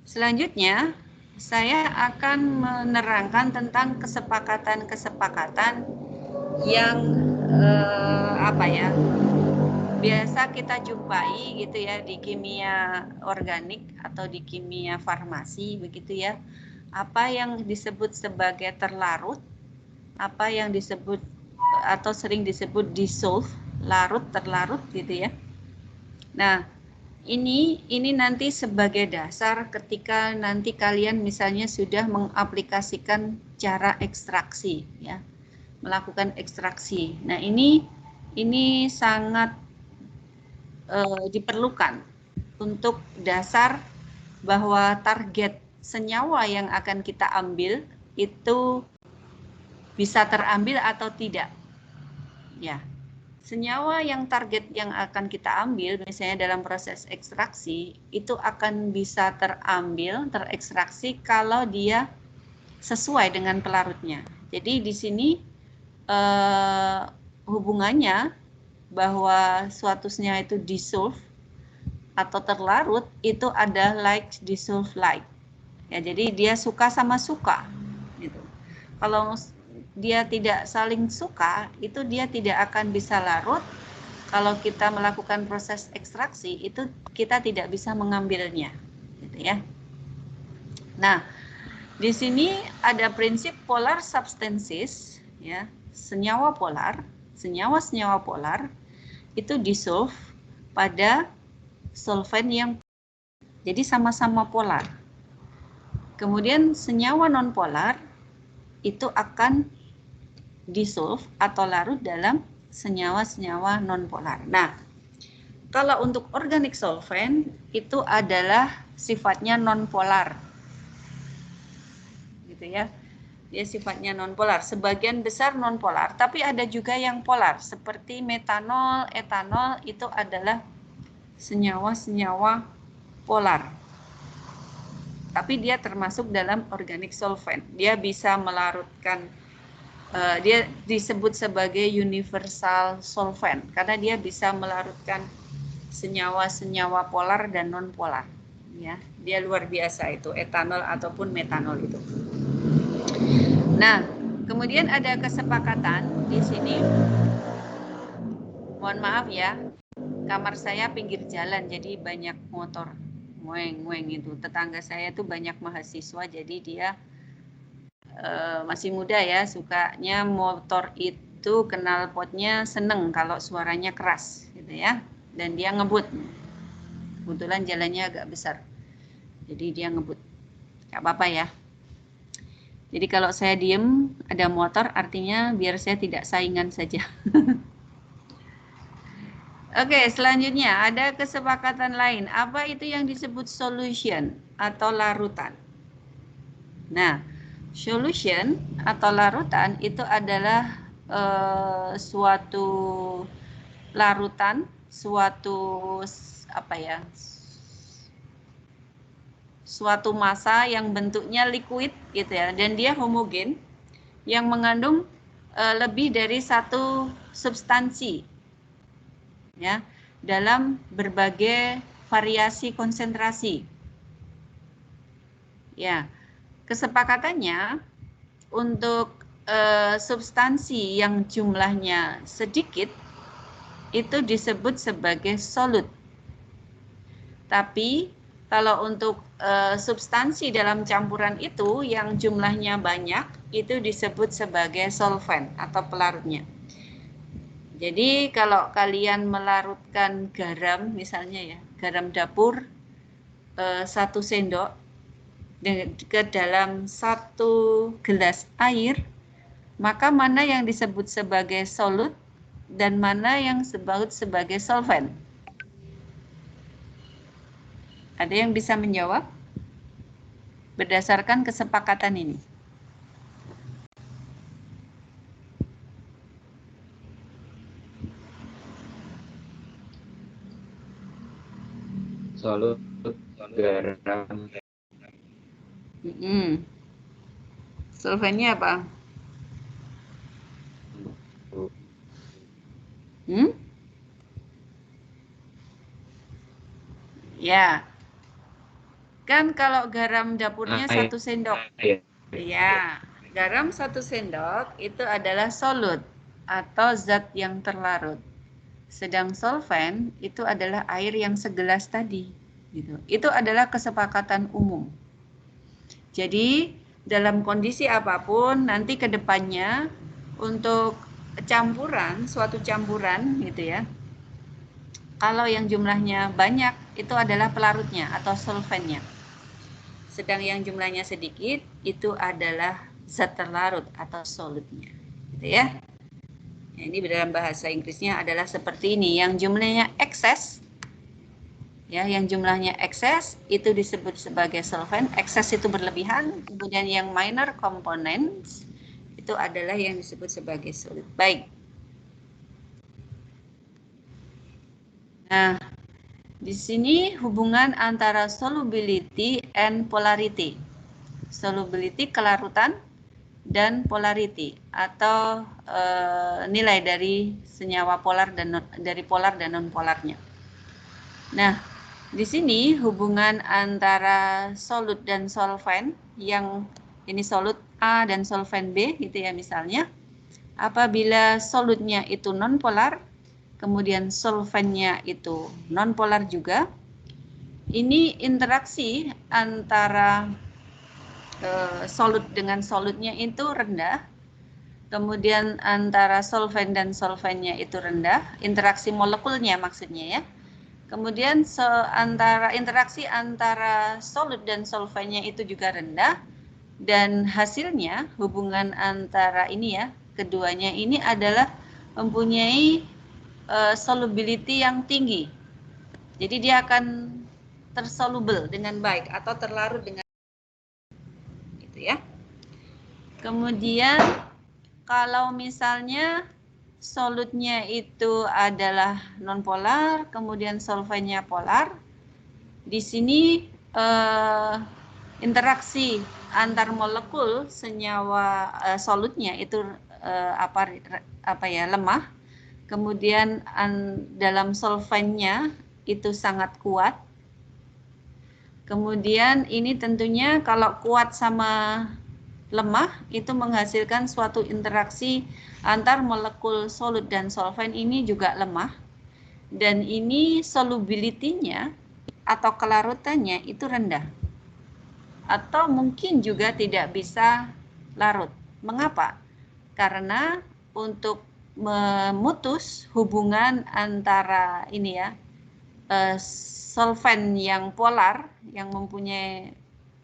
selanjutnya saya akan menerangkan tentang kesepakatan-kesepakatan yang biasa kita jumpai gitu ya di kimia organik atau di kimia farmasi begitu ya. Apa yang disebut sebagai terlarut, apa yang disebut atau sering disebut dissolve, larut, terlarut gitu ya. Nah, ini nanti sebagai dasar ketika nanti kalian misalnya sudah mengaplikasikan cara ekstraksi ya, melakukan ekstraksi. Nah, ini sangat diperlukan untuk dasar bahwa target senyawa yang akan kita ambil itu bisa terambil atau tidak. Ya, senyawa yang target yang akan kita ambil, misalnya dalam proses ekstraksi, itu akan bisa terekstraksi kalau dia sesuai dengan pelarutnya. Jadi di sini hubungannya bahwa suatu senyawa itu dissolve atau terlarut itu ada like dissolve like. Ya, jadi dia suka sama suka gitu. Kalau dia tidak saling suka, itu dia tidak akan bisa larut. Kalau kita melakukan proses ekstraksi, itu kita tidak bisa mengambilnya, gitu ya. Nah, di sini ada prinsip polar substances, ya, senyawa polar, senyawa-senyawa polar itu dissolve pada solvent yang jadi sama-sama polar. Kemudian senyawa nonpolar itu akan dissolve atau larut dalam senyawa-senyawa nonpolar. Nah, kalau untuk organic solvent itu adalah sifatnya nonpolar. Gitu ya. Dia sifatnya nonpolar, sebagian besar nonpolar, tapi ada juga yang polar seperti metanol, etanol itu adalah senyawa-senyawa polar. Tapi dia termasuk dalam organic solvent. Dia bisa melarutkan, dia disebut sebagai universal solvent karena dia bisa melarutkan senyawa-senyawa polar dan non polar. Ya, dia luar biasa itu etanol ataupun metanol itu. Nah, kemudian ada kesepakatan di sini. Mohon maaf ya, kamar saya pinggir jalan jadi banyak motor. Ngueng itu. Tetangga saya tuh banyak mahasiswa jadi dia masih muda ya, sukanya motor itu knalpotnya seneng kalau suaranya keras gitu ya. Dan dia ngebut. Kebetulan jalannya agak besar. Jadi dia ngebut. Gak apa-apa ya. Jadi kalau saya diem ada motor artinya biar saya tidak saingan saja. Oke, selanjutnya ada kesepakatan lain. Apa itu yang disebut solution atau larutan? Nah, solution atau larutan itu adalah suatu larutan, suatu suatu massa yang bentuknya liquid gitu ya, dan dia homogen yang mengandung lebih dari satu substansi ya dalam berbagai variasi konsentrasi. Ya, kesepakatannya untuk substansi yang jumlahnya sedikit itu disebut sebagai solute. Tapi kalau untuk substansi dalam campuran itu yang jumlahnya banyak itu disebut sebagai solvent atau pelarutnya. Jadi kalau kalian melarutkan garam misalnya ya, garam dapur 1 sendok ke dalam 1 gelas air, maka mana yang disebut sebagai solute dan mana yang disebut sebagai solvent? Ada yang bisa menjawab? Berdasarkan kesepakatan ini. Solut garam. Solventnya apa? Ya. Kan kalau garam dapurnya 1 sendok. Ya, garam 1 sendok itu adalah solute atau zat yang terlarut. Sedang solvent itu adalah air yang segelas tadi. Gitu. Itu adalah kesepakatan umum. Jadi dalam kondisi apapun nanti ke depannya untuk campuran, suatu campuran gitu ya. Kalau yang jumlahnya banyak itu adalah pelarutnya atau solventnya. Sedang yang jumlahnya sedikit itu adalah zat terlarut atau solutnya. Gitu ya. Nah, ini dalam bahasa Inggrisnya adalah seperti ini, yang jumlahnya ekses, ya, yang jumlahnya ekses itu disebut sebagai solvent, ekses itu berlebihan, kemudian yang minor components itu adalah yang disebut sebagai solute. Baik, Nah, di sini hubungan antara solubility and polarity. Solubility kelarutan dan polarity atau nilai dari senyawa polar dan dari polar dan non polarnya. Nah, di sini hubungan antara solut dan solvent yang ini solut A dan solvent B gitu ya misalnya. Apabila solutnya itu non polar, kemudian solventnya itu non polar juga. Ini interaksi antara solut dengan solutnya itu rendah. Kemudian antara solvent dan solventnya itu rendah, interaksi molekulnya maksudnya ya. Kemudian interaksi antara solut dan solventnya itu juga rendah. Dan hasilnya hubungan antara ini ya, keduanya ini adalah mempunyai solubility yang tinggi. Jadi dia akan tersoluble dengan baik atau terlarut dengan gitu ya. Kemudian kalau misalnya solutnya itu adalah nonpolar, kemudian solventnya polar, di sini interaksi antar molekul senyawa solutnya itu lemah. Kemudian dalam solventnya itu sangat kuat. Kemudian ini tentunya kalau kuat sama lemah itu menghasilkan suatu interaksi antar molekul solut dan solvent ini juga lemah. Dan ini solubility-nya atau kelarutannya itu rendah. Atau mungkin juga tidak bisa larut. Mengapa? Karena untuk memutus hubungan antara ini ya, solvent yang polar, yang mempunyai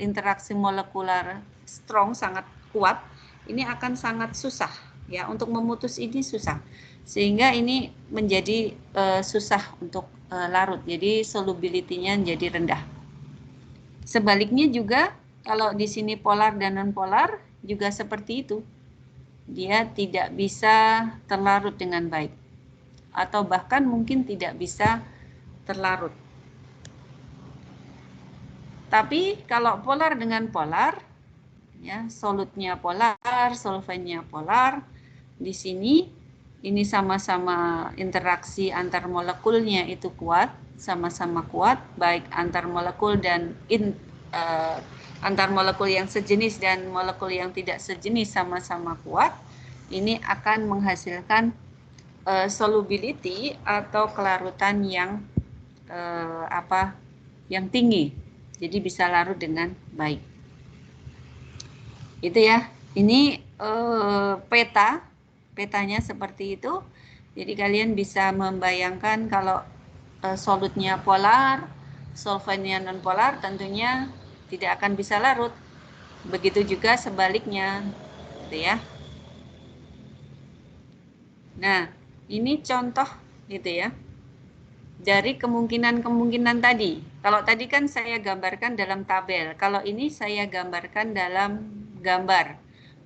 interaksi molekular strong, sangat kuat, ini akan sangat susah. Ya, untuk memutus ini susah. Sehingga ini menjadi susah untuk larut. Jadi solubility-nya menjadi rendah. Sebaliknya juga kalau di sini polar dan non-polar juga seperti itu. Dia tidak bisa terlarut dengan baik. Atau bahkan mungkin tidak bisa terlarut. Tapi kalau polar dengan polar, ya, solutnya polar, solventnya polar, di sini ini sama-sama interaksi antar molekulnya itu kuat, sama-sama kuat, baik antar molekul dan antar molekul yang sejenis dan molekul yang tidak sejenis sama-sama kuat. Ini akan menghasilkan solubility atau kelarutan yang yang tinggi. Jadi bisa larut dengan baik. Itu ya. Ini petanya seperti itu. Jadi kalian bisa membayangkan kalau solutnya polar, solventnya non polar, tentunya tidak akan bisa larut. Begitu juga sebaliknya, gitu ya. Nah, ini contoh gitu ya. Dari kemungkinan-kemungkinan tadi. Kalau tadi kan saya gambarkan dalam tabel. Kalau ini saya gambarkan dalam gambar.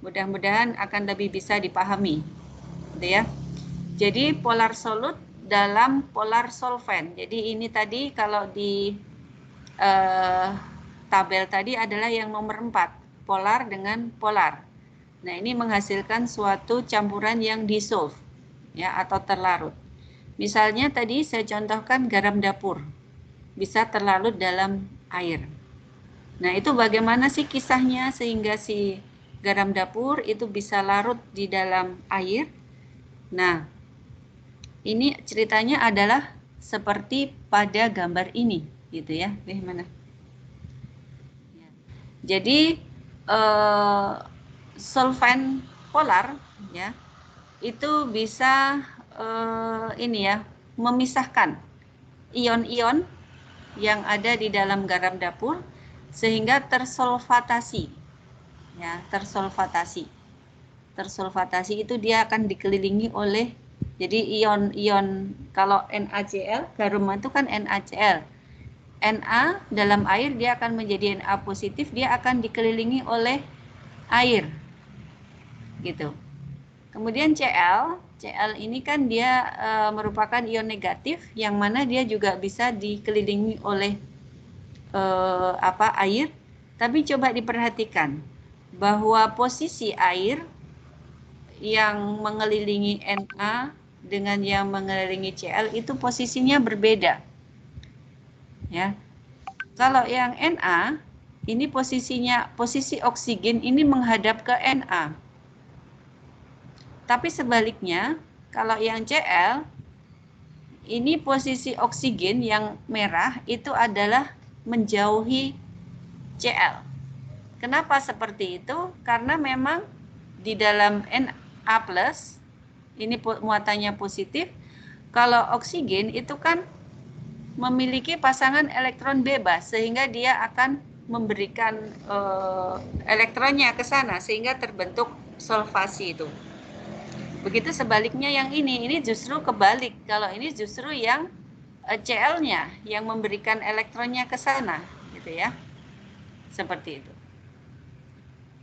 Mudah-mudahan akan lebih bisa dipahami. Gitu ya. Jadi polar solut dalam polar solvent. Jadi ini tadi kalau di tabel tadi adalah yang nomor 4. Polar dengan polar. Nah, ini menghasilkan suatu campuran yang dissolve ya, atau terlarut. Misalnya tadi saya contohkan garam dapur, bisa terlarut dalam air. Nah, itu bagaimana sih kisahnya sehingga si garam dapur itu bisa larut di dalam air? Nah, ini ceritanya adalah seperti pada gambar ini, gitu ya. Mana? Jadi solvent polar ya itu bisa ini ya, memisahkan ion-ion yang ada di dalam garam dapur sehingga tersolvatasi. Ya, tersolvatasi. Tersolvatasi itu dia akan dikelilingi oleh, jadi ion-ion kalau NaCl, garam itu kan NaCl. Na dalam air dia akan menjadi Na positif, dia akan dikelilingi oleh air. Gitu. Kemudian Cl Cl ini kan dia merupakan ion negatif yang mana dia juga bisa dikelilingi oleh air. Tapi coba diperhatikan bahwa posisi air yang mengelilingi Na dengan yang mengelilingi Cl itu posisinya berbeda. Ya. Kalau yang Na ini posisi oksigen ini menghadap ke Na. Tapi sebaliknya, kalau yang Cl, ini posisi oksigen yang merah itu adalah menjauhi Cl. Kenapa seperti itu? Karena memang di dalam Na+, ini muatannya positif, kalau oksigen itu kan memiliki pasangan elektron bebas, sehingga dia akan memberikan elektronnya ke sana, sehingga terbentuk solvasi itu. Begitu sebaliknya yang ini justru kebalik. Kalau ini justru yang Cl-nya yang memberikan elektronnya ke sana, gitu ya. Seperti itu.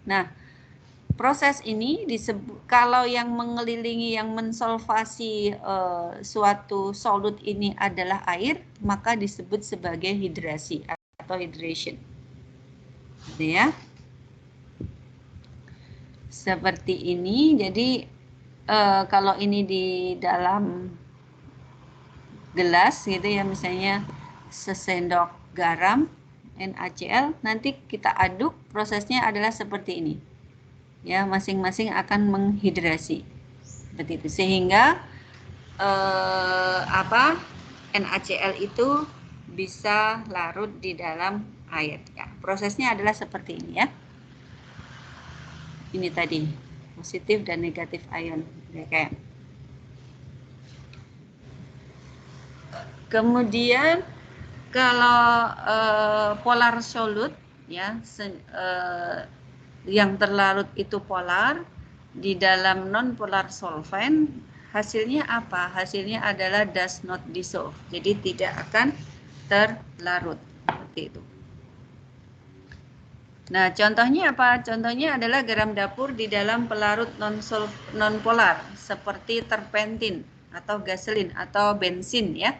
Nah, proses ini disebut, kalau yang mengelilingi, yang mensolvasi suatu solut ini adalah air, maka disebut sebagai hidrasi atau hydration. Gitu ya. Seperti ini, jadi kalau ini di dalam gelas gitu ya, misalnya sesendok garam NaCl, nanti kita aduk, prosesnya adalah seperti ini. Ya, masing-masing akan menghidrasi. Seperti itu. Sehingga NaCl itu bisa larut di dalam air. Ya, prosesnya adalah seperti ini ya. Ini tadi positif dan negatif ion. Oke. Kemudian kalau polar solute ya, yang terlarut itu polar, di dalam non-polar solvent hasilnya apa? Hasilnya adalah does not dissolve. Jadi tidak akan terlarut. Seperti itu. Nah, contohnya apa? Contohnya adalah garam dapur di dalam pelarut non-polar seperti terpentin atau gasolin atau bensin ya.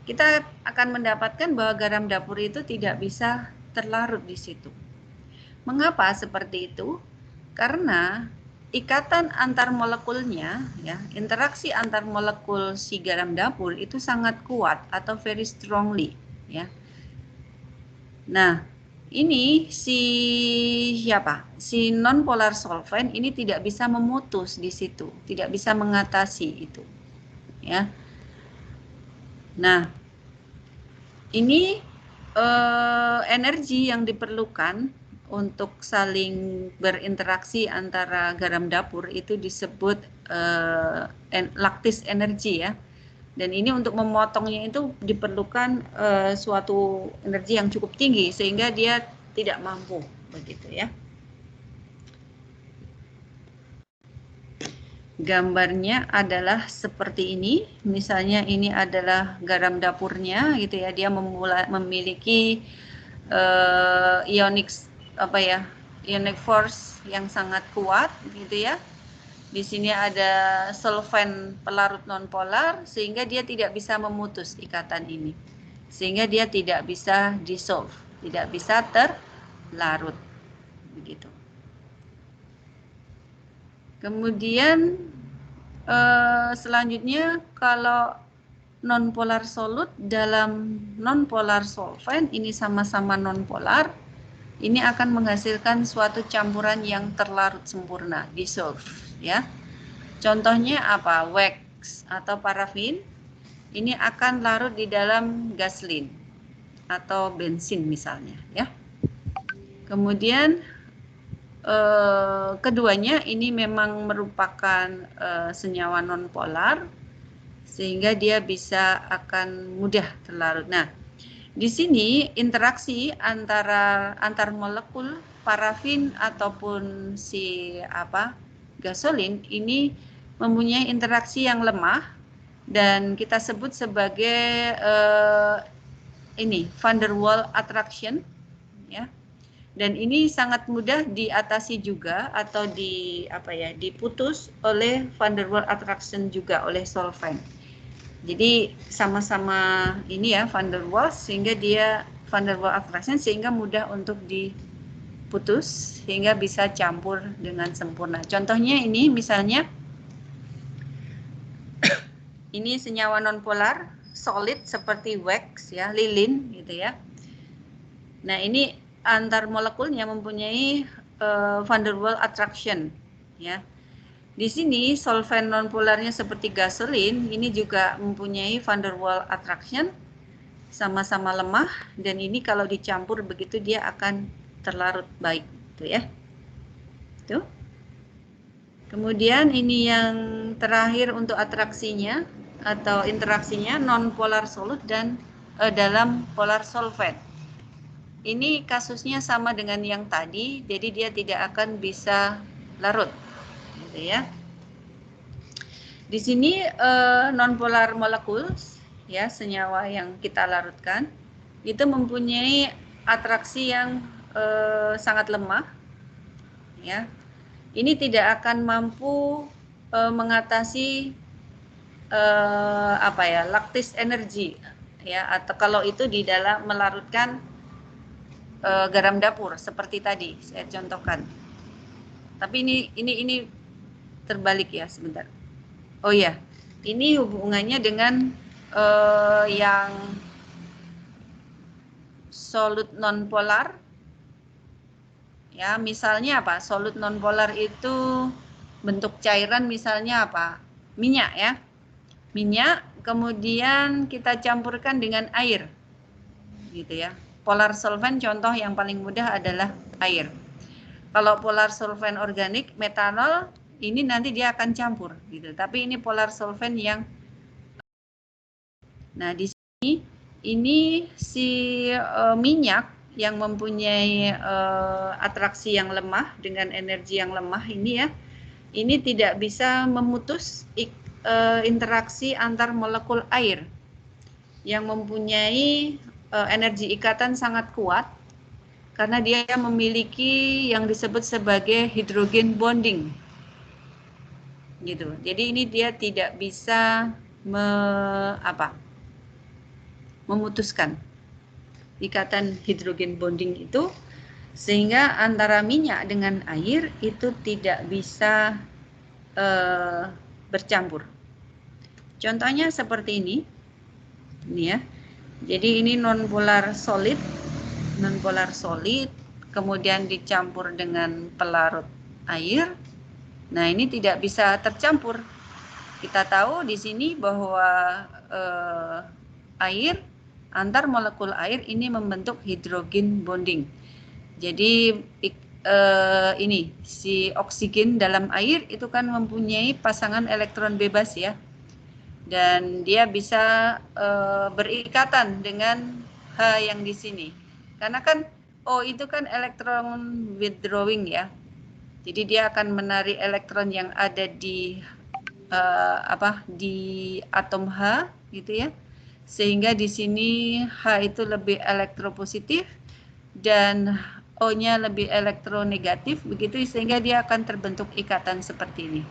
Kita akan mendapatkan bahwa garam dapur itu tidak bisa terlarut di situ. Mengapa seperti itu? Karena ikatan antar molekulnya ya, interaksi antar molekul si garam dapur itu sangat kuat atau very strongly ya. Nah, ini si non-polar solvent ini tidak bisa memutus di situ, tidak bisa mengatasi itu, ya. Nah, ini energi yang diperlukan untuk saling berinteraksi antara garam dapur itu disebut lactis energy ya. Dan ini untuk memotongnya itu diperlukan suatu energi yang cukup tinggi sehingga dia tidak mampu begitu ya. Gambarnya adalah seperti ini. Misalnya ini adalah garam dapurnya gitu ya. Dia memiliki ionic force yang sangat kuat gitu ya. Di sini ada solvent pelarut nonpolar sehingga dia tidak bisa memutus ikatan ini. Sehingga dia tidak bisa dissolve, tidak bisa terlarut. Begitu. Kemudian selanjutnya kalau nonpolar solute dalam nonpolar solvent ini sama-sama nonpolar, ini akan menghasilkan suatu campuran yang terlarut sempurna, dissolve. Ya, contohnya apa? Wax atau parafin ini akan larut di dalam gasolin atau bensin misalnya ya. Kemudian keduanya ini memang merupakan senyawa nonpolar sehingga dia bisa akan mudah terlarut. Nah, di sini interaksi antar molekul parafin ataupun si gasolin ini mempunyai interaksi yang lemah dan kita sebut sebagai van der Waals attraction ya. Dan ini sangat mudah diatasi juga atau diputus oleh van der Waals attraction juga oleh solvent. Jadi sama-sama ini ya van der Waals sehingga dia van der Waals attraction sehingga mudah untuk diputus sehingga bisa campur dengan sempurna. Contohnya ini misalnya ini senyawa nonpolar solid seperti wax ya, lilin gitu ya. Nah, ini antar molekulnya mempunyai van der Waals attraction ya. Di sini solvent nonpolarnya seperti gasolin, ini juga mempunyai van der Waals attraction, sama-sama lemah, dan ini kalau dicampur begitu dia akan terlarut baik, tuh ya. Tuh. Kemudian ini yang terakhir untuk atraksinya atau interaksinya nonpolar solid dan dalam polar solvent. Ini kasusnya sama dengan yang tadi, jadi dia tidak akan bisa larut. Gitu ya. Di sini nonpolar molecules ya, senyawa yang kita larutkan itu mempunyai atraksi yang sangat lemah ya. Ini tidak akan mampu mengatasi lactis energi ya, atau kalau itu di dalam melarutkan garam dapur seperti tadi saya contohkan. Tapi ini terbalik ya, sebentar. Oh ya, ini hubungannya dengan yang solid nonpolar. Ya, misalnya apa? Solid nonpolar itu bentuk cairan misalnya apa? Minyak ya. Minyak kemudian kita campurkan dengan air. Gitu ya. Polar solvent contoh yang paling mudah adalah air. Kalau polar solvent organik, metanol, ini nanti dia akan campur gitu. Tapi ini polar solvent yang nah di sini ini si minyak yang mempunyai atraksi yang lemah dengan energi yang lemah ini ya. Ini tidak bisa memutus interaksi antar molekul air yang mempunyai energi ikatan sangat kuat karena dia memiliki yang disebut sebagai hydrogen bonding. Gitu. Jadi ini dia tidak bisa memutuskan ikatan hidrogen bonding itu sehingga antara minyak dengan air itu tidak bisa bercampur. Contohnya seperti ini ya. Jadi ini nonpolar solid, kemudian dicampur dengan pelarut air. Nah, ini tidak bisa tercampur. Kita tahu di sini bahwa air, antar molekul air ini membentuk hidrogen bonding. Jadi ini si oksigen dalam air itu kan mempunyai pasangan elektron bebas ya. Dan dia bisa berikatan dengan H yang di sini. Karena kan O itu kan elektron withdrawing ya. Jadi dia akan menarik elektron yang ada di di atom H gitu ya. Sehingga di sini H itu lebih elektropositif dan O-nya lebih elektronegatif begitu sehingga dia akan terbentuk ikatan seperti ini.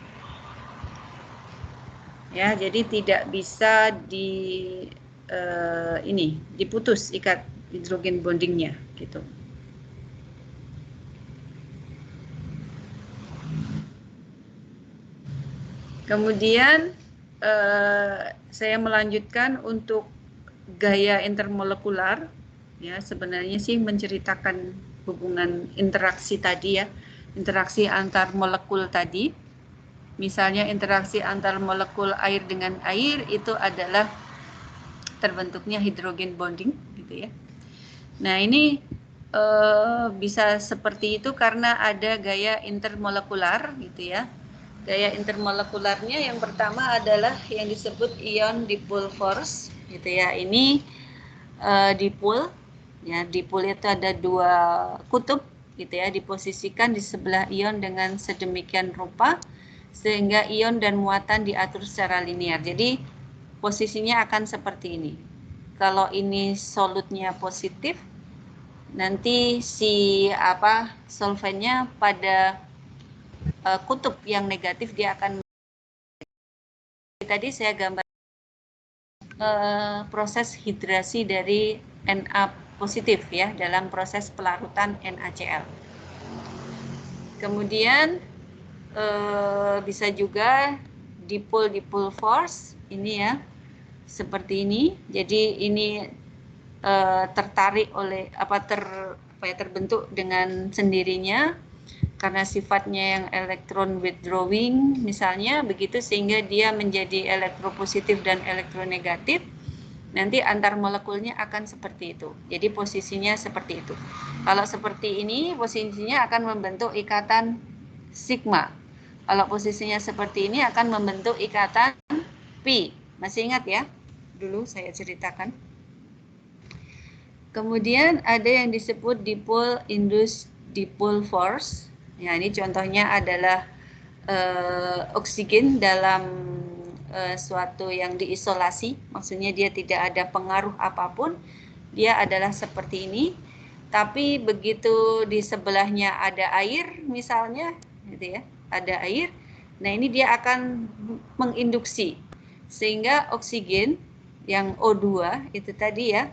Ya, jadi tidak bisa diputus ikat hidrogen bondingnya gitu. Kemudian saya melanjutkan untuk gaya intermolekular ya, sebenarnya sih menceritakan hubungan interaksi tadi ya, interaksi antar molekul tadi. Misalnya interaksi antar molekul air dengan air itu adalah terbentuknya hidrogen bonding gitu ya. Nah, ini bisa seperti itu karena ada gaya intermolekular gitu ya. Gaya intermolekularnya yang pertama adalah yang disebut ion dipole force gitu ya. Ini dipole ya, dipole itu ada dua kutub gitu ya, diposisikan di sebelah ion dengan sedemikian rupa sehingga ion dan muatan diatur secara linear. Jadi posisinya akan seperti ini. Kalau ini solutnya positif, nanti si solvennya pada kutub yang negatif dia akan, tadi saya gambar proses hidrasi dari Na positif ya dalam proses pelarutan NaCl. Kemudian bisa juga dipole force ini ya, seperti ini. Jadi ini tertarik oleh terbentuk dengan sendirinya karena sifatnya yang elektron withdrawing misalnya begitu, sehingga dia menjadi elektropositif dan elektronegatif. Nanti antar molekulnya akan seperti itu. Jadi posisinya seperti itu. Kalau seperti ini posisinya akan membentuk ikatan sigma. Kalau posisinya seperti ini akan membentuk ikatan pi. Masih ingat ya? Dulu saya ceritakan. Kemudian ada yang disebut dipole induced dipole force. Ya, ini contohnya adalah oksigen dalam suatu yang diisolasi, maksudnya dia tidak ada pengaruh apapun, dia adalah seperti ini. Tapi begitu di sebelahnya ada air misalnya, gitu ya, ada air. Nah ini dia akan menginduksi sehingga oksigen yang O2 itu tadi ya,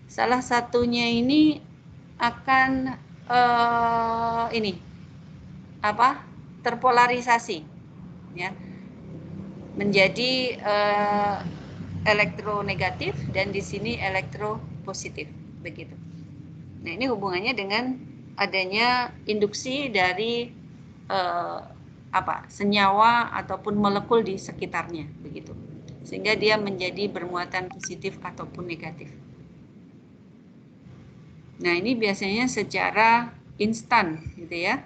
salah satunya ini akan terpolarisasi ya, menjadi elektronegatif dan di sini elektropositif begitu. Nah ini hubungannya dengan adanya induksi dari senyawa ataupun molekul di sekitarnya begitu, sehingga dia menjadi bermuatan positif ataupun negatif. Nah ini biasanya secara instan gitu ya.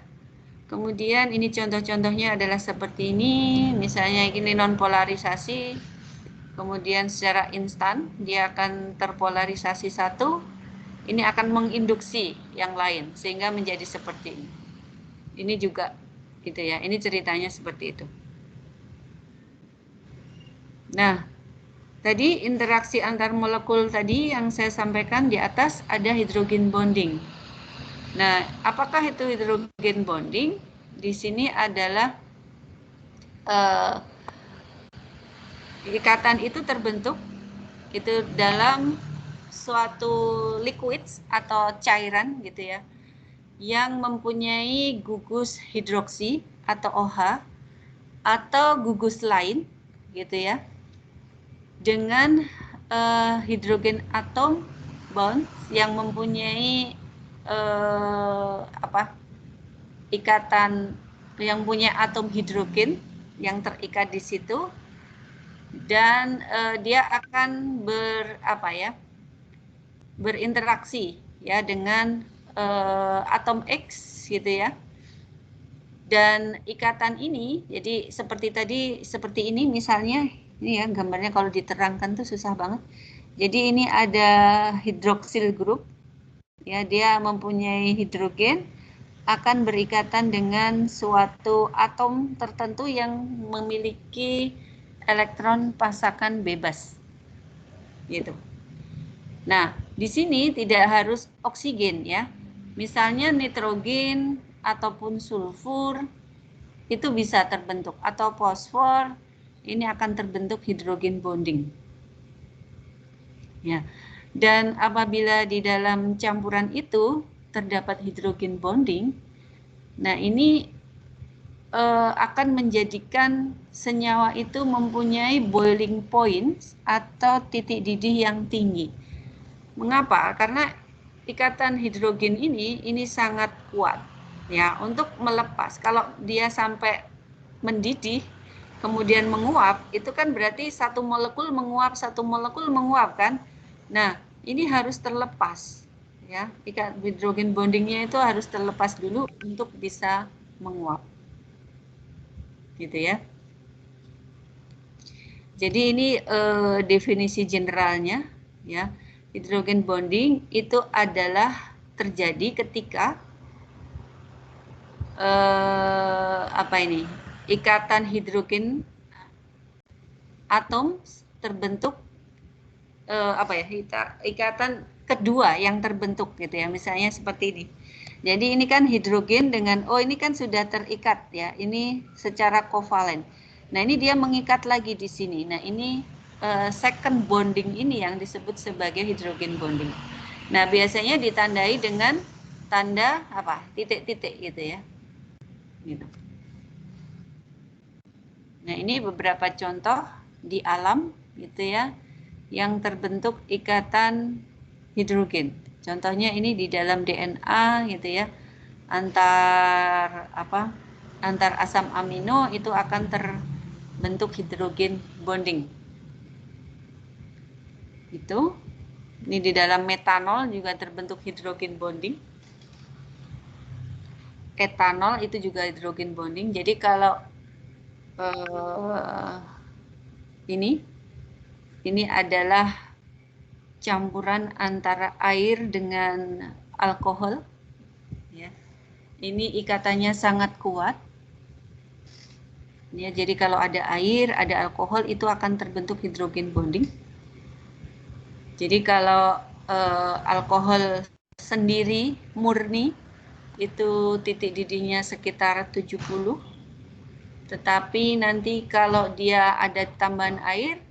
Kemudian ini contoh-contohnya adalah seperti ini, misalnya ini non polarisasi, kemudian secara instan dia akan terpolarisasi satu, ini akan menginduksi yang lain sehingga menjadi seperti ini. Ini juga gitu ya, ini ceritanya seperti itu. Nah, tadi interaksi antar molekul tadi yang saya sampaikan di atas ada hidrogen bonding. Nah, apakah itu hidrogen bonding? Di sini adalah ikatan itu terbentuk itu dalam suatu liquids atau cairan gitu ya, yang mempunyai gugus hidroksi atau OH atau gugus lain gitu ya, dengan hidrogen atom bond yang mempunyai ikatan yang punya atom hidrogen yang terikat di situ, dan dia akan berinteraksi ya dengan atom X gitu ya. Dan ikatan ini jadi seperti ini misalnya, ini ya gambarnya kalau diterangkan tuh susah banget. Jadi ini ada hidroksil group ya, dia mempunyai hidrogen akan berikatan dengan suatu atom tertentu yang memiliki elektron pasakan bebas gitu. Nah, di sini tidak harus oksigen ya. Misalnya nitrogen ataupun sulfur itu bisa terbentuk, atau fosfor ini akan terbentuk hidrogen bonding. Ya. Dan apabila di dalam campuran itu terdapat hidrogen bonding, nah ini akan menjadikan senyawa itu mempunyai boiling point atau titik didih yang tinggi. Mengapa? Karena ikatan hidrogen ini sangat kuat ya untuk melepas. Kalau dia sampai mendidih kemudian menguap, itu kan berarti satu molekul menguap kan. Nah, ini harus terlepas ya. Hidrogen bondingnya itu harus terlepas dulu untuk bisa menguap. Gitu ya. Jadi ini definisi generalnya ya. Hidrogen bonding itu adalah terjadi ketika ikatan hidrogen atom terbentuk ikatan kedua yang terbentuk gitu ya, misalnya seperti ini. Jadi ini kan hidrogen dengan, oh ini kan sudah terikat ya, ini secara kovalen. Nah ini dia mengikat lagi di sini. Nah ini second bonding ini yang disebut sebagai hidrogen bonding. Nah biasanya ditandai dengan tanda apa? Titik-titik gitu ya. Gitu. Nah ini beberapa contoh di alam gitu ya, yang terbentuk ikatan hidrogen. Contohnya ini di dalam DNA gitu ya, antar asam amino itu akan terbentuk hidrogen bonding. Itu. Ini di dalam metanol juga terbentuk hidrogen bonding. Etanol itu juga hidrogen bonding. Jadi kalau ini adalah campuran antara air dengan alkohol. Ya. Ini ikatannya sangat kuat. Ya, jadi kalau ada air, ada alkohol, itu akan terbentuk hidrogen bonding. Jadi kalau alkohol sendiri murni itu titik didihnya sekitar 70. Tetapi nanti kalau dia ada tambahan air,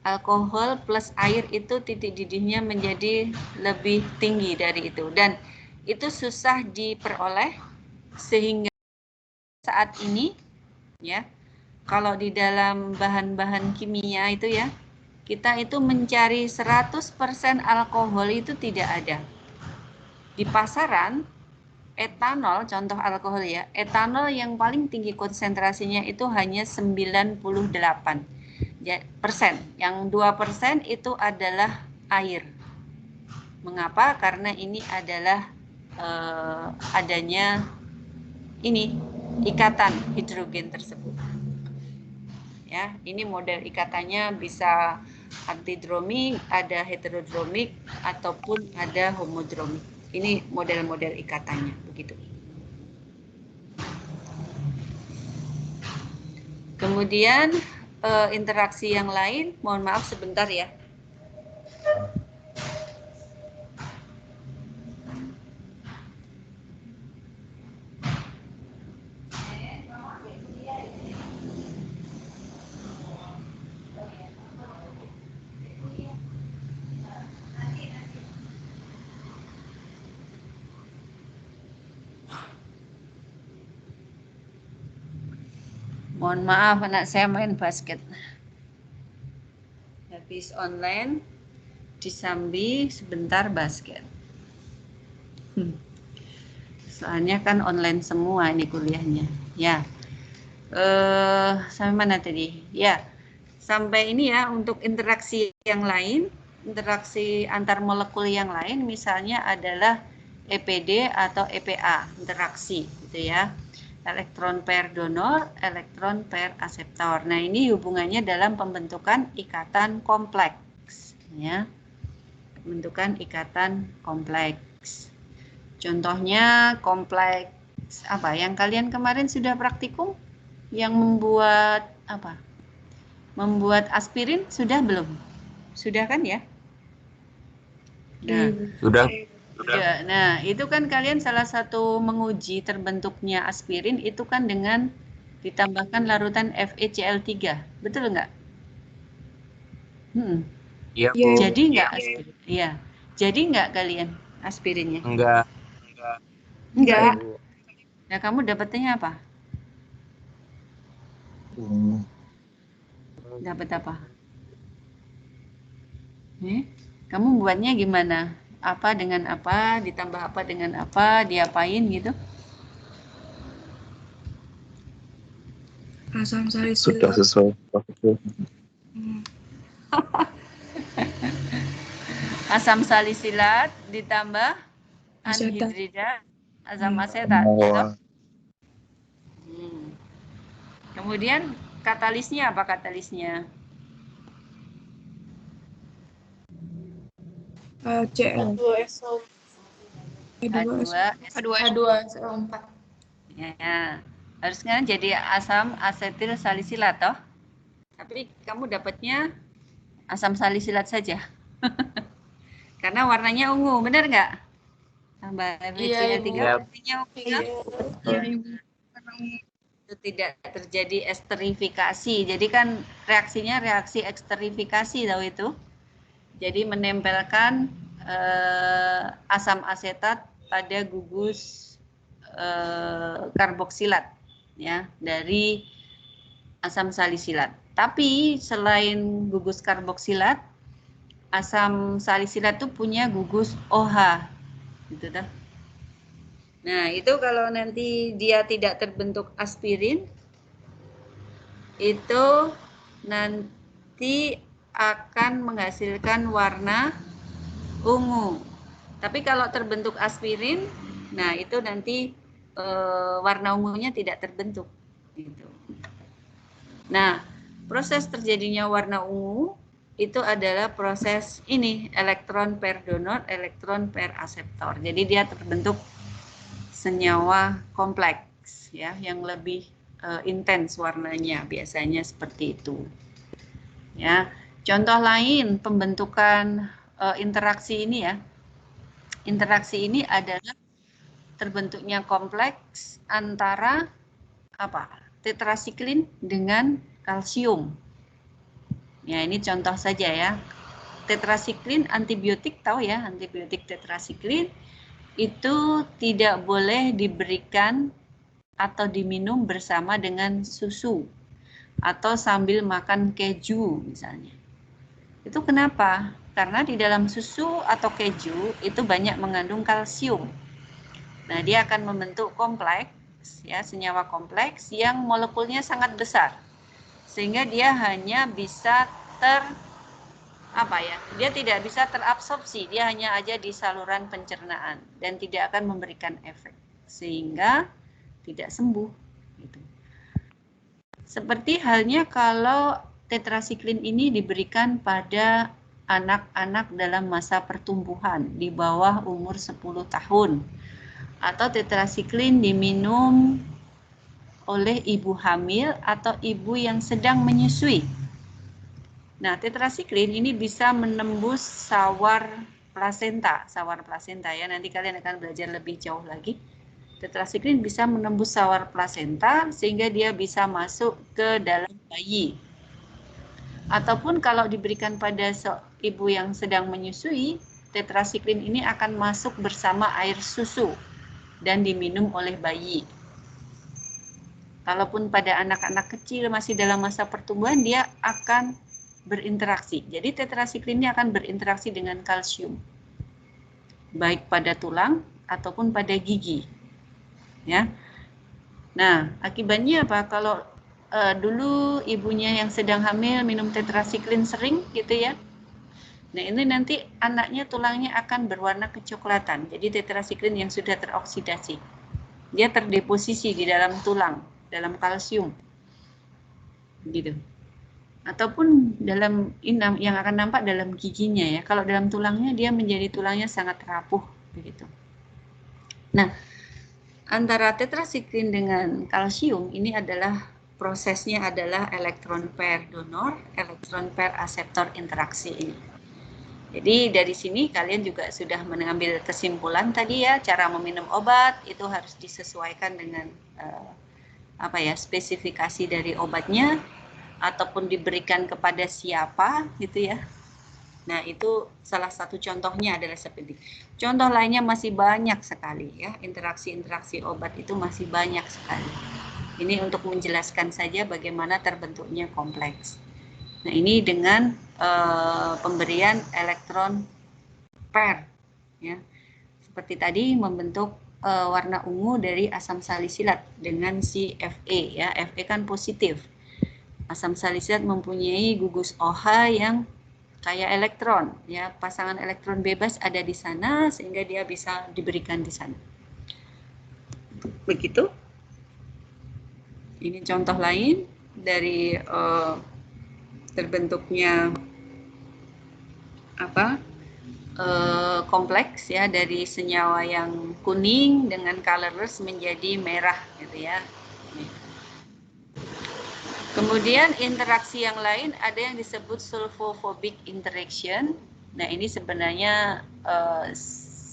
alkohol plus air itu titik didihnya menjadi lebih tinggi dari itu. Dan itu susah diperoleh sehingga saat ini ya, kalau di dalam bahan-bahan kimia itu ya, kita itu mencari 100% alkohol itu tidak ada. Di pasaran, etanol, contoh alkohol ya, etanol yang paling tinggi konsentrasinya itu hanya 98%. Yang 2% itu adalah air. Mengapa? Karena ini adalah adanya ini ikatan hidrogen tersebut. Ya, ini model ikatannya bisa antidromik, ada heterodromik, ataupun ada homodromik. Ini model-model ikatannya, begitu. Kemudian interaksi yang lain, mohon maaf sebentar ya. Mohon maaf, anak saya main basket. Habis online, disambi sebentar basket. Soalnya kan online semua ini kuliahnya. Ya, sampai mana tadi? Ya, sampai ini ya untuk interaksi yang lain, interaksi antar molekul yang lain, misalnya adalah EPD atau EPA, interaksi, gitu ya. Elektron pair donor, elektron pair aseptor. Nah, ini hubungannya dalam pembentukan ikatan kompleks, ya. Pembentukan ikatan kompleks. Contohnya kompleks apa? Yang kalian kemarin sudah praktikum, yang membuat apa? Membuat aspirin sudah belum? Sudah kan ya? Nah, Sudah. ya, nah, itu kan kalian salah satu menguji terbentuknya aspirin itu kan dengan ditambahkan larutan FeCl3. Betul nggak? Iya, Bu. Jadi nggak aspirin? Iya. Jadi nggak kalian aspirinnya? Enggak. Enggak. Bu. Nah, kamu dapetnya apa? Dapat apa? Kamu buatnya gimana? Apa dengan apa, ditambah apa dengan apa, diapain gitu? Asam salisilat. Sudah sesuai prosedur. Asam salisilat ditambah anhidrida asam asetat. Gitu. Kemudian katalisnya apa katalisnya? Cl. H2SO4. Ya, harusnya jadi asam asetil salisilat toh. Tapi kamu dapatnya asam salisilat saja. Karena warnanya ungu, benar nggak? Mbak Iya, BCA3 Ibu. warnanya ungu kan? Iya, Ibu. Itu tidak terjadi esterifikasi. Jadi kan reaksinya reaksi eksterifikasi tahu itu. Jadi menempelkan asam asetat pada gugus karboksilat ya dari asam salisilat. Tapi selain gugus karboksilat, asam salisilat itu punya gugus OH, gitu dah. Nah, itu kalau nanti dia tidak terbentuk aspirin, itu nanti akan menghasilkan warna ungu. Tapi kalau terbentuk aspirin, nah itu nanti warna ungunya tidak terbentuk. Gitu. Nah, proses terjadinya warna ungu itu adalah proses ini, elektron per donor, elektron per aseptor. Jadi dia terbentuk senyawa kompleks ya, yang lebih intens warnanya, biasanya seperti itu. Ya, contoh lain pembentukan interaksi ini ya. Interaksi ini adalah terbentuknya kompleks antara apa? Tetrasiklin dengan kalsium. Ya, ini contoh saja ya. Tetrasiklin antibiotik, tahu ya, antibiotik tetrasiklin itu tidak boleh diberikan atau diminum bersama dengan susu atau sambil makan keju misalnya. Itu kenapa? Karena di dalam susu atau keju itu banyak mengandung kalsium. Nah, dia akan membentuk kompleks ya, senyawa kompleks yang molekulnya sangat besar. Sehingga dia hanya bisa dia tidak bisa terabsorpsi, dia hanya aja di saluran pencernaan dan tidak akan memberikan efek. Sehingga tidak sembuh gitu. Seperti halnya kalau tetrasiklin ini diberikan pada anak-anak dalam masa pertumbuhan di bawah umur 10 tahun. Atau tetrasiklin diminum oleh ibu hamil atau ibu yang sedang menyusui. Nah, tetrasiklin ini bisa menembus sawar plasenta ya. Nanti kalian akan belajar lebih jauh lagi. Tetrasiklin bisa menembus sawar plasenta sehingga dia bisa masuk ke dalam bayi. Ataupun kalau diberikan pada ibu yang sedang menyusui, tetrasiklin ini akan masuk bersama air susu dan diminum oleh bayi. Kalaupun pada anak-anak kecil masih dalam masa pertumbuhan, dia akan berinteraksi. Jadi tetrasiklin ini akan berinteraksi dengan kalsium, baik pada tulang ataupun pada gigi. Ya. Nah, akibatnya apa? Kalau dulu ibunya yang sedang hamil minum tetrasiklin sering gitu ya. Nah, ini nanti anaknya tulangnya akan berwarna kecoklatan. Jadi tetrasiklin yang sudah teroksidasi. Dia terdeposisi di dalam tulang, dalam kalsium. Gitu. Ataupun dalam inam yang akan nampak dalam giginya ya. Kalau dalam tulangnya dia menjadi tulangnya sangat rapuh begitu. Nah, antara tetrasiklin dengan kalsium ini adalah prosesnya adalah elektron pair donor, elektron pair aseptor interaksi ini. Jadi dari sini kalian juga sudah mengambil kesimpulan tadi ya, cara meminum obat itu harus disesuaikan dengan spesifikasi dari obatnya ataupun diberikan kepada siapa gitu ya. Nah, itu salah satu contohnya adalah seperti. Contoh lainnya masih banyak sekali ya, interaksi-interaksi obat itu masih banyak sekali. Ini untuk menjelaskan saja bagaimana terbentuknya kompleks. Nah, ini dengan pemberian elektron pair ya. Seperti tadi membentuk warna ungu dari asam salisilat dengan si Fe ya. Fe kan positif. Asam salisilat mempunyai gugus OH yang kayak elektron ya, pasangan elektron bebas ada di sana sehingga dia bisa diberikan di sana. Begitu. Ini contoh lain dari terbentuknya kompleks ya, dari senyawa yang kuning dengan colorless menjadi merah gitu ya. Kemudian interaksi yang lain ada yang disebut sulfophobic interaction. Nah, ini sebenarnya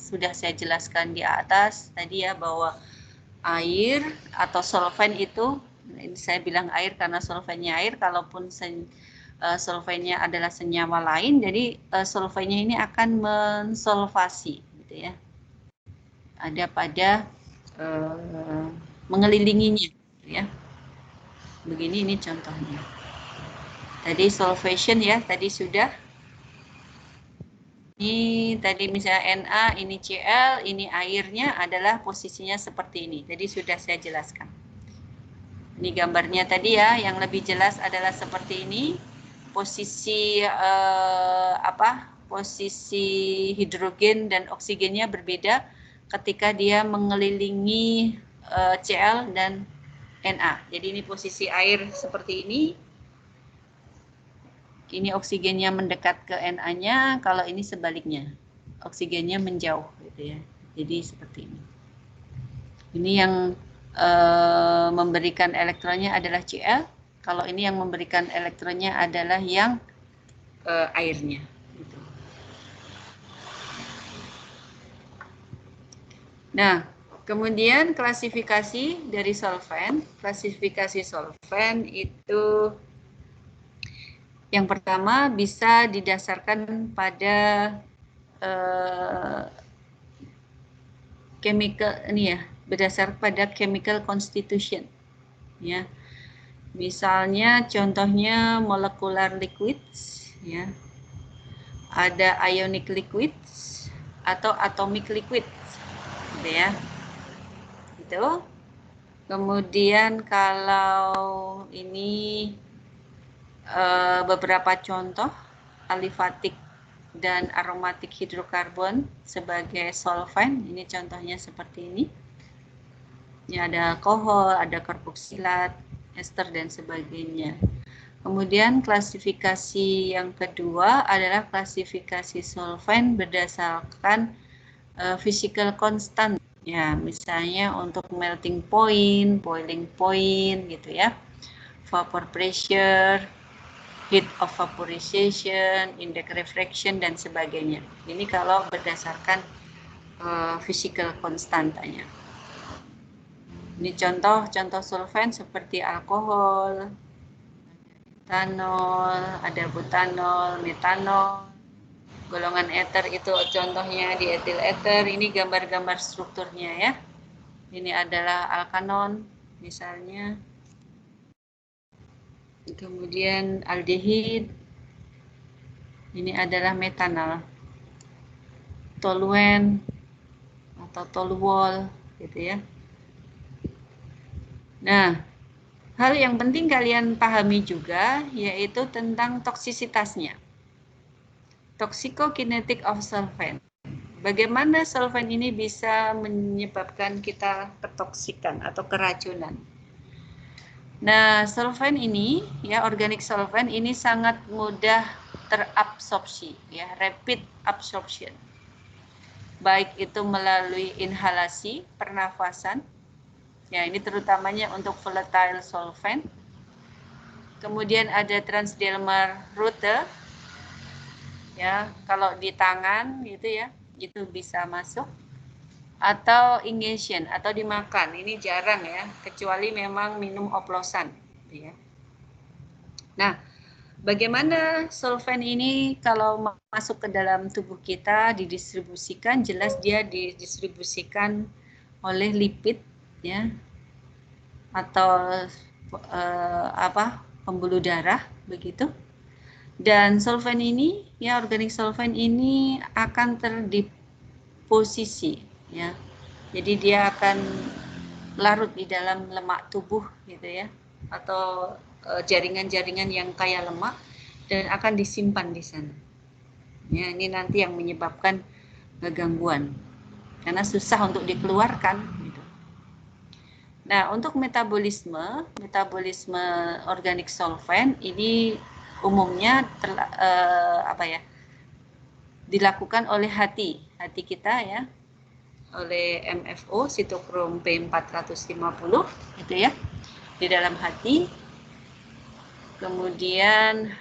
sudah saya jelaskan di atas tadi ya, bahwa air atau solvent itu, ini saya bilang air karena solventnya air, kalaupun solventnya adalah senyawa lain, jadi solventnya ini akan mensolvasi, gitu ya. Ada pada mengelilinginya, gitu ya. Begini ini contohnya. Tadi solvation ya, tadi sudah. Ini tadi misalnya Na, ini Cl, ini airnya adalah posisinya seperti ini. Tadi sudah saya jelaskan. Ini gambarnya tadi ya, yang lebih jelas adalah seperti ini. Posisi posisi hidrogen dan oksigennya berbeda ketika dia mengelilingi Cl dan Na. Jadi ini posisi air seperti ini. Ini oksigennya mendekat ke Na-nya, kalau ini sebaliknya. Oksigennya menjauh gitu ya. Jadi seperti ini. Ini yang memberikan elektronnya adalah Cl. Kalau ini yang memberikan elektronnya adalah yang airnya. Gitu. Nah, kemudian klasifikasi dari solvent. Klasifikasi solvent itu yang pertama bisa didasarkan pada chemical ini ya, berdasar pada chemical constitution ya. Misalnya contohnya molecular liquids ya. Ada ionic liquids atau atomic liquids gitu ya. Gitu. Kemudian kalau ini beberapa contoh alifatik dan aromatik hidrokarbon sebagai solvent. Ini contohnya seperti ini. Ini ada alkohol, ada karboksilat, ester dan sebagainya. Kemudian klasifikasi yang kedua adalah klasifikasi solvent berdasarkan physical constant. Ya, misalnya untuk melting point, boiling point gitu ya. Vapor pressure, heat of vaporization, index refraction, dan sebagainya. Ini kalau berdasarkan physical konstantanya. Ini contoh solvent seperti alkohol, etanol, ada butanol, metanol. Golongan ether itu contohnya di etil ether. Ini gambar-gambar strukturnya ya. Ini adalah alkanon misalnya. Kemudian aldehid, ini adalah metanol, toluen atau toluol, gitu ya. Nah, hal yang penting kalian pahami juga yaitu tentang toksisitasnya. Toxikokinetic of solvent. Bagaimana solvent ini bisa menyebabkan kita ketoksikan atau keracunan? Nah, solvent ini, ya organic solvent ini sangat mudah terabsorpsi, ya rapid absorption. Baik itu melalui inhalasi, pernafasan, ya ini terutamanya untuk volatile solvent. Kemudian ada transdermal route, ya kalau di tangan gitu ya, itu bisa masuk. Atau ingestion atau dimakan, ini jarang ya, kecuali memang minum oplosan ya. Nah, bagaimana solvent ini kalau masuk ke dalam tubuh kita didistribusikan? Jelas dia didistribusikan oleh lipid ya, atau pembuluh darah begitu. Dan solvent ini ya, organic solvent ini akan terdeposisi ya, jadi dia akan larut di dalam lemak tubuh gitu ya, atau jaringan-jaringan yang kaya lemak, dan akan disimpan di sana ya. Ini nanti yang menyebabkan gangguan karena susah untuk dikeluarkan gitu. Nah, untuk metabolisme organic solvent ini umumnya dilakukan oleh hati kita ya, oleh MFO, sitokrom P450 gitu ya, di dalam hati. Kemudian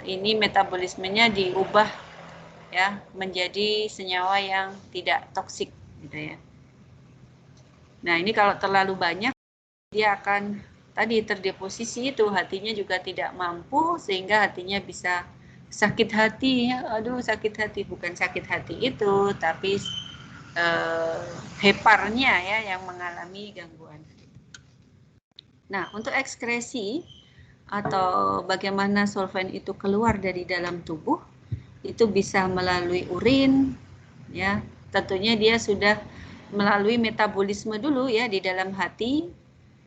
ini metabolismenya diubah ya menjadi senyawa yang tidak toksik gitu ya. Nah, ini kalau terlalu banyak dia akan tadi terdeposisi itu, hatinya juga tidak mampu sehingga hatinya bisa sakit hati ya. Aduh, sakit hati, bukan sakit hati itu, tapi heparnya ya yang mengalami gangguan. Nah, untuk ekskresi atau bagaimana solvent itu keluar dari dalam tubuh, itu bisa melalui urin, ya. Tentunya dia sudah melalui metabolisme dulu ya di dalam hati,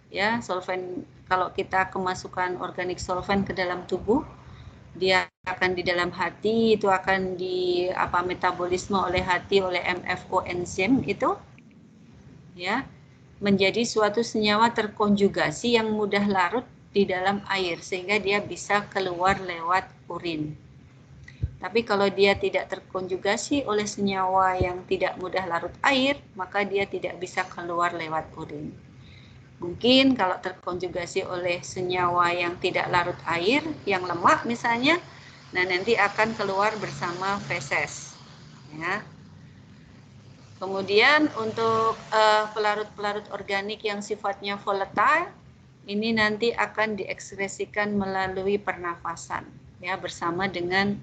ya. Solvent, kalau kita kemasukan organik solvent ke dalam tubuh, dia akan di dalam hati, itu akan di metabolisme oleh hati oleh MFO enzim itu, ya, menjadi suatu senyawa terkonjugasi yang mudah larut di dalam air sehingga dia bisa keluar lewat urin. Tapi kalau dia tidak terkonjugasi oleh senyawa yang tidak mudah larut air, maka dia tidak bisa keluar lewat urin. Mungkin kalau terkonjugasi oleh senyawa yang tidak larut air, yang lemak misalnya, nah nanti akan keluar bersama feses. Ya. Kemudian untuk pelarut-pelarut organik yang sifatnya volatile, ini nanti akan diekskresikan melalui pernafasan, ya, bersama dengan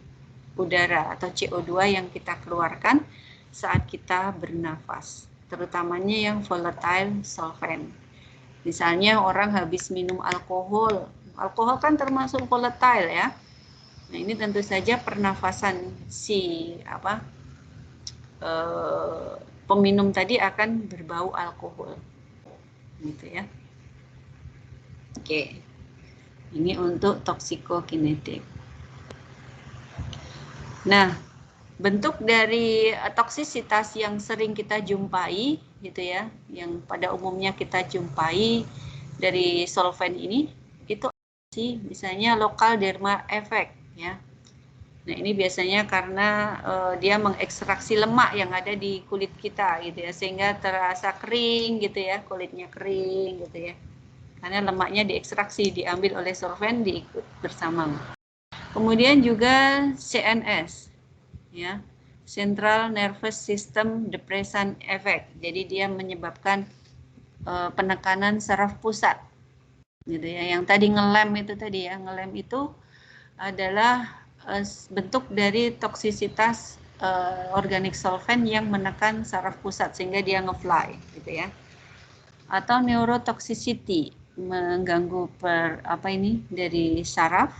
udara atau CO2 yang kita keluarkan saat kita bernafas, terutamanya yang volatile solvent. Misalnya orang habis minum alkohol, alkohol kan termasuk volatile ya. Nah ini tentu saja pernafasan si peminum tadi akan berbau alkohol, gitu ya. Oke, ini untuk toksikokinetik. Nah, bentuk dari toksisitas yang sering kita jumpai, gitu ya, yang pada umumnya kita jumpai dari solvent ini, itu sih misalnya lokal derma effect, ya. Nah, ini biasanya karena dia mengekstraksi lemak yang ada di kulit kita, gitu ya, sehingga terasa kering, gitu ya, kulitnya kering, gitu ya. Karena lemaknya diekstraksi, diambil oleh solvent, diikut bersama. Kemudian juga CNS, ya, Central Nervous System Depressant Effect. Jadi dia menyebabkan penekanan saraf pusat, gitu ya. Yang tadi ngelem itu tadi ya, ngelem itu adalah bentuk dari toksisitas organic solvent yang menekan saraf pusat sehingga dia ngefly, gitu ya. Atau neurotoxicity, mengganggu dari saraf,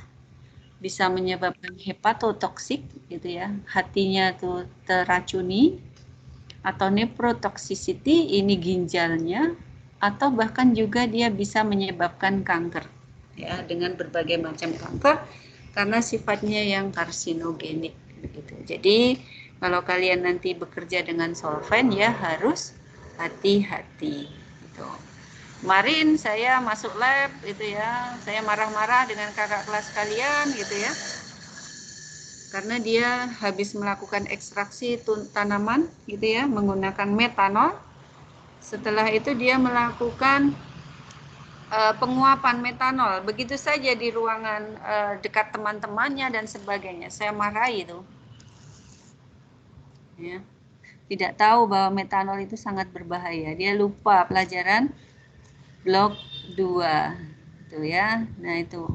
bisa menyebabkan hepatotoksik, gitu ya, hatinya tuh teracuni, atau nephrotoxicity, ini ginjalnya, atau bahkan juga dia bisa menyebabkan kanker, ya, dengan berbagai macam kanker karena sifatnya yang karsinogenik, gitu. Jadi kalau kalian nanti bekerja dengan solvent ya harus hati-hati, gitu. Kemarin saya masuk lab gitu ya, saya marah-marah dengan kakak kelas kalian gitu ya. Karena dia habis melakukan ekstraksi tanaman gitu ya, menggunakan metanol. Setelah itu dia melakukan penguapan metanol begitu saja di ruangan dekat teman-temannya dan sebagainya. Saya marahi itu. Ya. Tidak tahu bahwa metanol itu sangat berbahaya. Dia lupa pelajaran blok 2 itu ya. Nah itu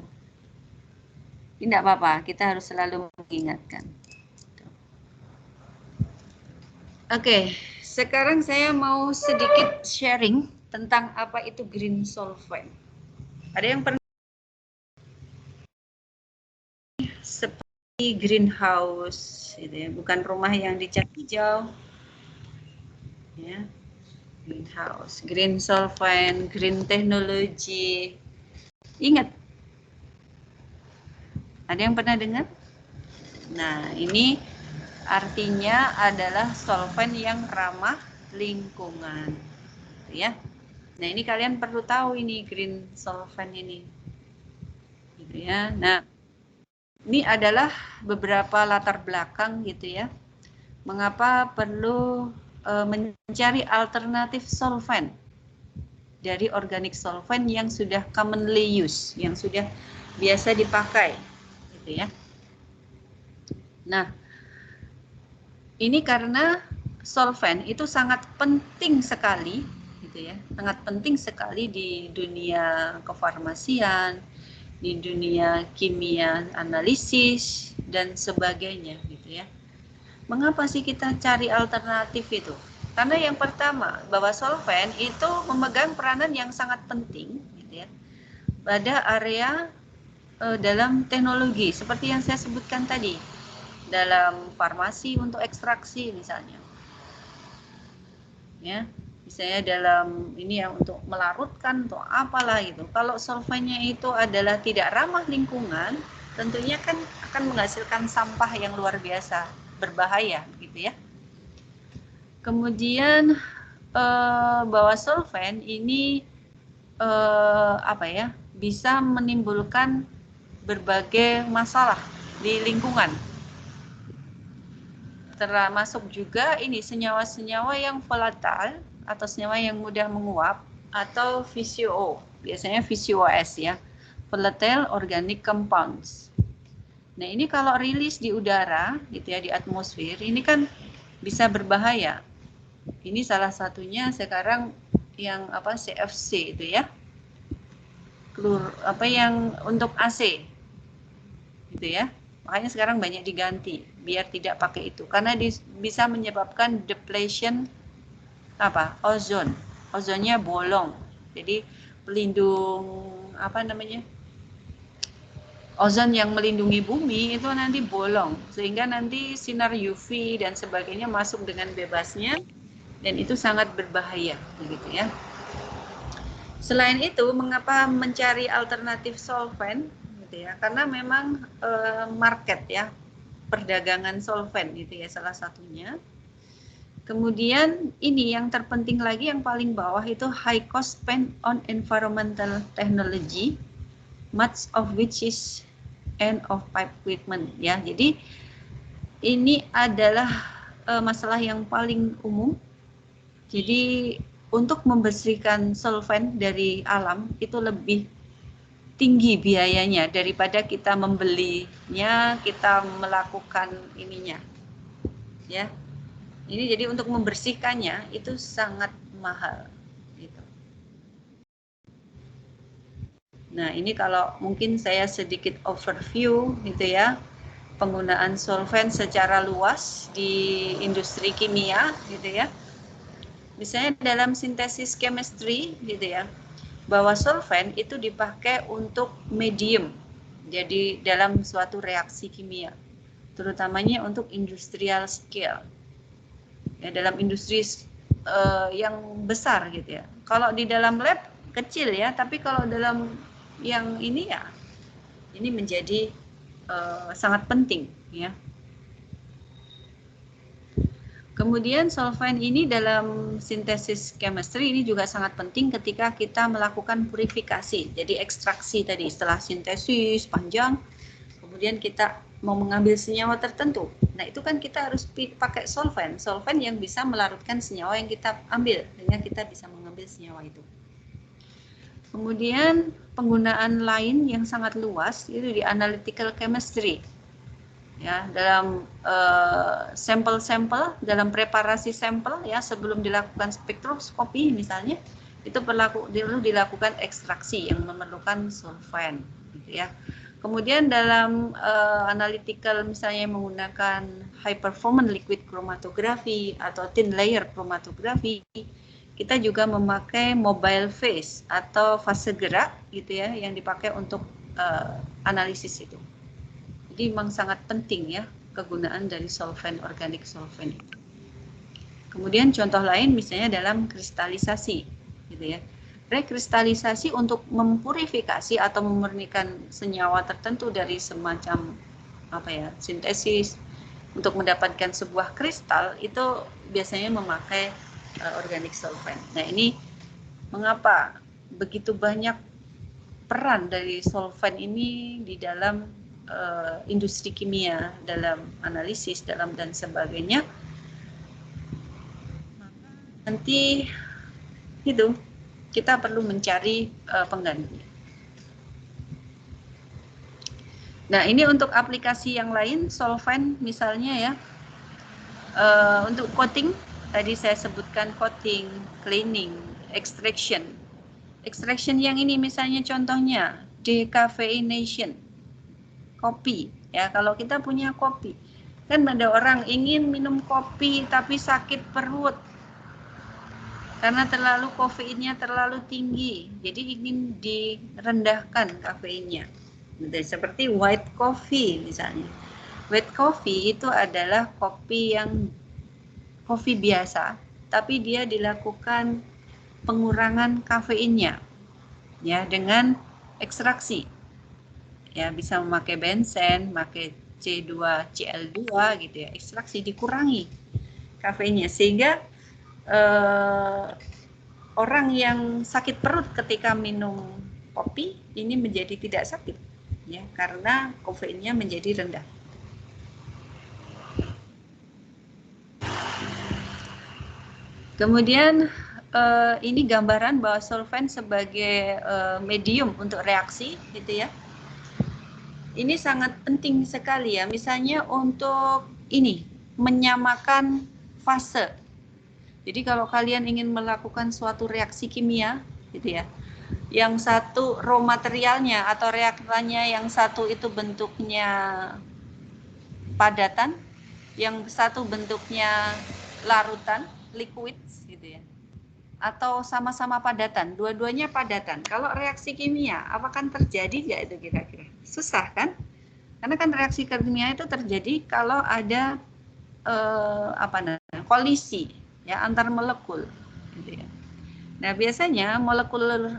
tidak apa-apa, kita harus selalu mengingatkan. Oke, sekarang saya mau sedikit sharing tentang apa itu green solvent. Ada yang pernah seperti greenhouse gitu ya, bukan rumah yang dicat hijau ya. Greenhouse, green solvent, green technology. Ingat? Ada yang pernah dengar? Nah, ini artinya adalah solvent yang ramah lingkungan. Ya. Nah, ini kalian perlu tahu ini green solvent ini. Gitu ya. Nah, ini adalah beberapa latar belakang gitu ya. Mengapa perlu mencari alternatif solvent dari organic solvent yang sudah commonly used, yang sudah biasa dipakai gitu ya. Nah, ini karena solvent itu sangat penting sekali, gitu ya, sangat penting sekali di dunia kefarmasian, di dunia kimia analisis dan sebagainya, gitu ya. Mengapa sih kita cari alternatif itu? Karena yang pertama, bahwa solvent itu memegang peranan yang sangat penting, gitu ya, pada area dalam teknologi seperti yang saya sebutkan tadi, dalam farmasi untuk ekstraksi misalnya, ya, misalnya dalam ini ya untuk melarutkan atau apalah gitu. Kalau solventnya itu adalah tidak ramah lingkungan, tentunya kan akan menghasilkan sampah yang luar biasa berbahaya, gitu ya. Kemudian bahwa solvent ini apa ya, bisa menimbulkan berbagai masalah di lingkungan. Termasuk juga ini senyawa-senyawa yang volatile atau senyawa yang mudah menguap atau VCO, biasanya VCOS ya, volatile organic compounds. Nah, ini kalau rilis di udara gitu ya, di atmosfer, ini kan bisa berbahaya. Ini salah satunya sekarang yang apa, CFC itu ya. Apa yang untuk AC. Gitu ya. Makanya sekarang banyak diganti biar tidak pakai itu karena bisa menyebabkan depletion apa? Ozon. Ozonnya bolong. Jadi pelindung apa namanya? Ozon yang melindungi bumi itu nanti bolong sehingga nanti sinar UV dan sebagainya masuk dengan bebasnya dan itu sangat berbahaya begitu ya. Selain itu, mengapa mencari alternatif solvent? Gitu ya, karena memang market ya, perdagangan solvent gitu ya salah satunya. Kemudian ini yang terpenting lagi yang paling bawah itu high cost spend on environmental technology, much of which is end of pipe equipment ya. Jadi ini adalah masalah yang paling umum. Jadi untuk membersihkan solvent dari alam itu lebih tinggi biayanya daripada kita membelinya, kita melakukan ininya. Ya. Ini jadi untuk membersihkannya itu sangat mahal gitu. Nah, ini kalau mungkin saya sedikit overview gitu ya. Penggunaan solvent secara luas di industri kimia gitu ya. Misalnya dalam sintesis chemistry gitu ya. Bahwa solvent itu dipakai untuk medium, jadi dalam suatu reaksi kimia, terutamanya untuk industrial scale, ya, dalam industri yang besar gitu ya. Kalau di dalam lab kecil ya, tapi kalau dalam yang ini ya, ini menjadi sangat penting ya. Kemudian solvent ini dalam sintesis chemistry ini juga sangat penting ketika kita melakukan purifikasi. Jadi ekstraksi tadi setelah sintesis panjang, kemudian kita mau mengambil senyawa tertentu. Nah itu kan kita harus pakai solvent yang bisa melarutkan senyawa yang kita ambil, sehingga kita bisa mengambil senyawa itu. Kemudian penggunaan lain yang sangat luas itu di analytical chemistry. Ya, dalam sampel-sampel, dalam preparasi sampel ya sebelum dilakukan spektroskopi misalnya, itu perlu dilakukan ekstraksi yang memerlukan solvent gitu ya. Kemudian dalam analytical misalnya menggunakan high performance liquid chromatography atau thin layer chromatography, kita juga memakai mobile phase atau fase gerak gitu ya yang dipakai untuk analisis itu. Jadi memang sangat penting ya kegunaan dari solvent, organik solvent. Kemudian contoh lain misalnya dalam kristalisasi gitu ya. Rekristalisasi untuk mempurifikasi atau memurnikan senyawa tertentu dari semacam apa ya, sintesis untuk mendapatkan sebuah kristal itu biasanya memakai organic solvent. Nah, ini mengapa begitu banyak peran dari solvent ini di dalam industri kimia, dalam analisis, dalam dan sebagainya. Nanti itu kita perlu mencari pengganti. Nah, ini untuk aplikasi yang lain, solvent misalnya ya. Untuk coating, tadi saya sebutkan coating, cleaning, extraction. Extraction yang ini misalnya contohnya decaffeination, kopi. Ya, kalau kita punya kopi, kan ada orang ingin minum kopi tapi sakit perut karena terlalu kafeinnya terlalu tinggi, jadi ingin direndahkan kafeinnya. Seperti white coffee misalnya. White coffee itu adalah kopi biasa, tapi dia dilakukan pengurangan kafeinnya, ya, dengan ekstraksi. Ya, bisa memakai bensen, memakai C2CL2 gitu ya, ekstraksi, dikurangi kafeinnya sehingga orang yang sakit perut ketika minum kopi ini menjadi tidak sakit, ya, karena kafeinnya menjadi rendah. Kemudian ini gambaran bahwa solvent sebagai medium untuk reaksi, gitu ya. Ini sangat penting sekali ya. Misalnya untuk ini menyamakan fase. Jadi kalau kalian ingin melakukan suatu reaksi kimia, gitu ya, yang satu raw materialnya atau reaktannya yang satu itu bentuknya padatan, yang satu bentuknya larutan, liquid, gitu ya, atau sama-sama padatan, dua-duanya padatan. Kalau reaksi kimia, apakah terjadi nggak itu kira-kira? Susah kan? Karena kan reaksi kimia itu terjadi kalau ada kolisi ya antar molekul, gitu ya. Nah, biasanya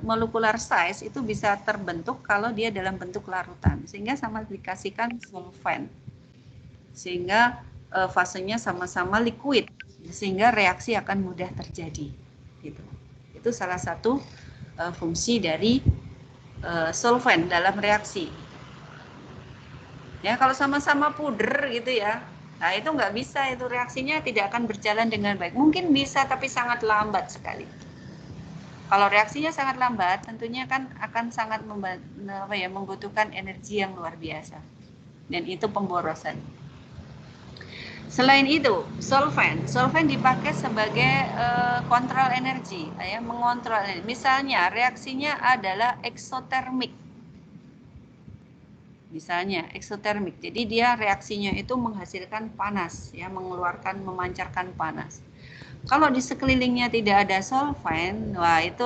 molekular size itu bisa terbentuk kalau dia dalam bentuk larutan, sehingga sama dikasihkan solvent, sehingga fasenya sama-sama liquid, sehingga reaksi akan mudah terjadi. Gitu. Itu salah satu fungsi dari solvent dalam reaksi. Ya, kalau sama-sama puder gitu ya, nah itu nggak bisa, itu reaksinya tidak akan berjalan dengan baik. Mungkin bisa, tapi sangat lambat sekali. Kalau reaksinya sangat lambat, tentunya kan akan sangat membutuhkan energi yang luar biasa. Dan itu pemborosan. Selain itu, solvent dipakai sebagai kontrol energi, ya, mengontrol energi. Misalnya reaksinya adalah eksotermik. Misalnya eksotermik, jadi dia reaksinya itu menghasilkan panas, ya, mengeluarkan, memancarkan panas. Kalau di sekelilingnya tidak ada solvent, wah itu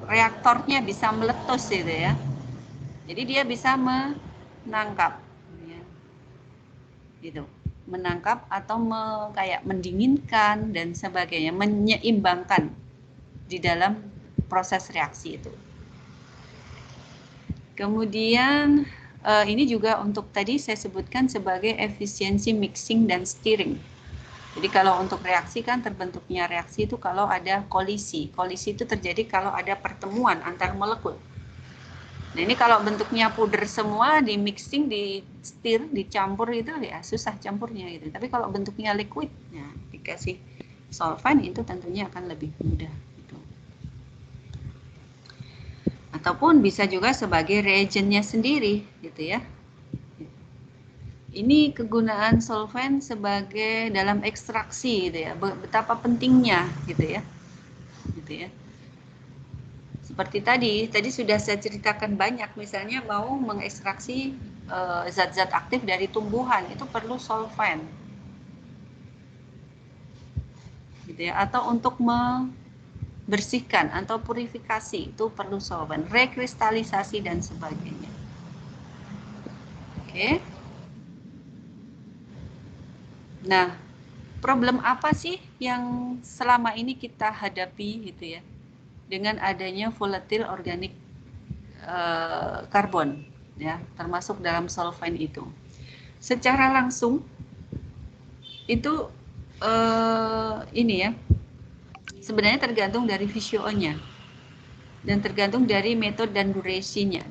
reaktornya bisa meletus gitu ya. Jadi dia bisa menangkap, ya, gitu, menangkap atau kayak mendinginkan dan sebagainya, menyeimbangkan di dalam proses reaksi itu. Kemudian ini juga untuk tadi saya sebutkan sebagai efisiensi mixing dan stirring. Jadi kalau untuk reaksi kan terbentuknya reaksi itu kalau ada kolisi. Kolisi itu terjadi kalau ada pertemuan antar molekul. Nah, ini kalau bentuknya puder semua, di mixing, di stir, dicampur itu ya susah campurnya gitu. Tapi kalau bentuknya liquid, ya dikasih solvent itu tentunya akan lebih mudah. Ataupun bisa juga sebagai reagentnya sendiri, gitu ya. Ini kegunaan solvent sebagai dalam ekstraksi, gitu ya. Betapa pentingnya, gitu ya. Gitu ya. Seperti tadi sudah saya ceritakan banyak, misalnya mau mengekstraksi zat-zat aktif dari tumbuhan, itu perlu solvent. Gitu ya. Atau untuk bersihkan atau purifikasi itu perlu solvent, rekristalisasi dan sebagainya. Oke. Nah, problem apa sih yang selama ini kita hadapi gitu ya dengan adanya volatile organik karbon, ya, termasuk dalam solvent itu. Secara langsung itu ini ya, sebenarnya tergantung dari VCO-nya dan tergantung dari metode dan durasinya,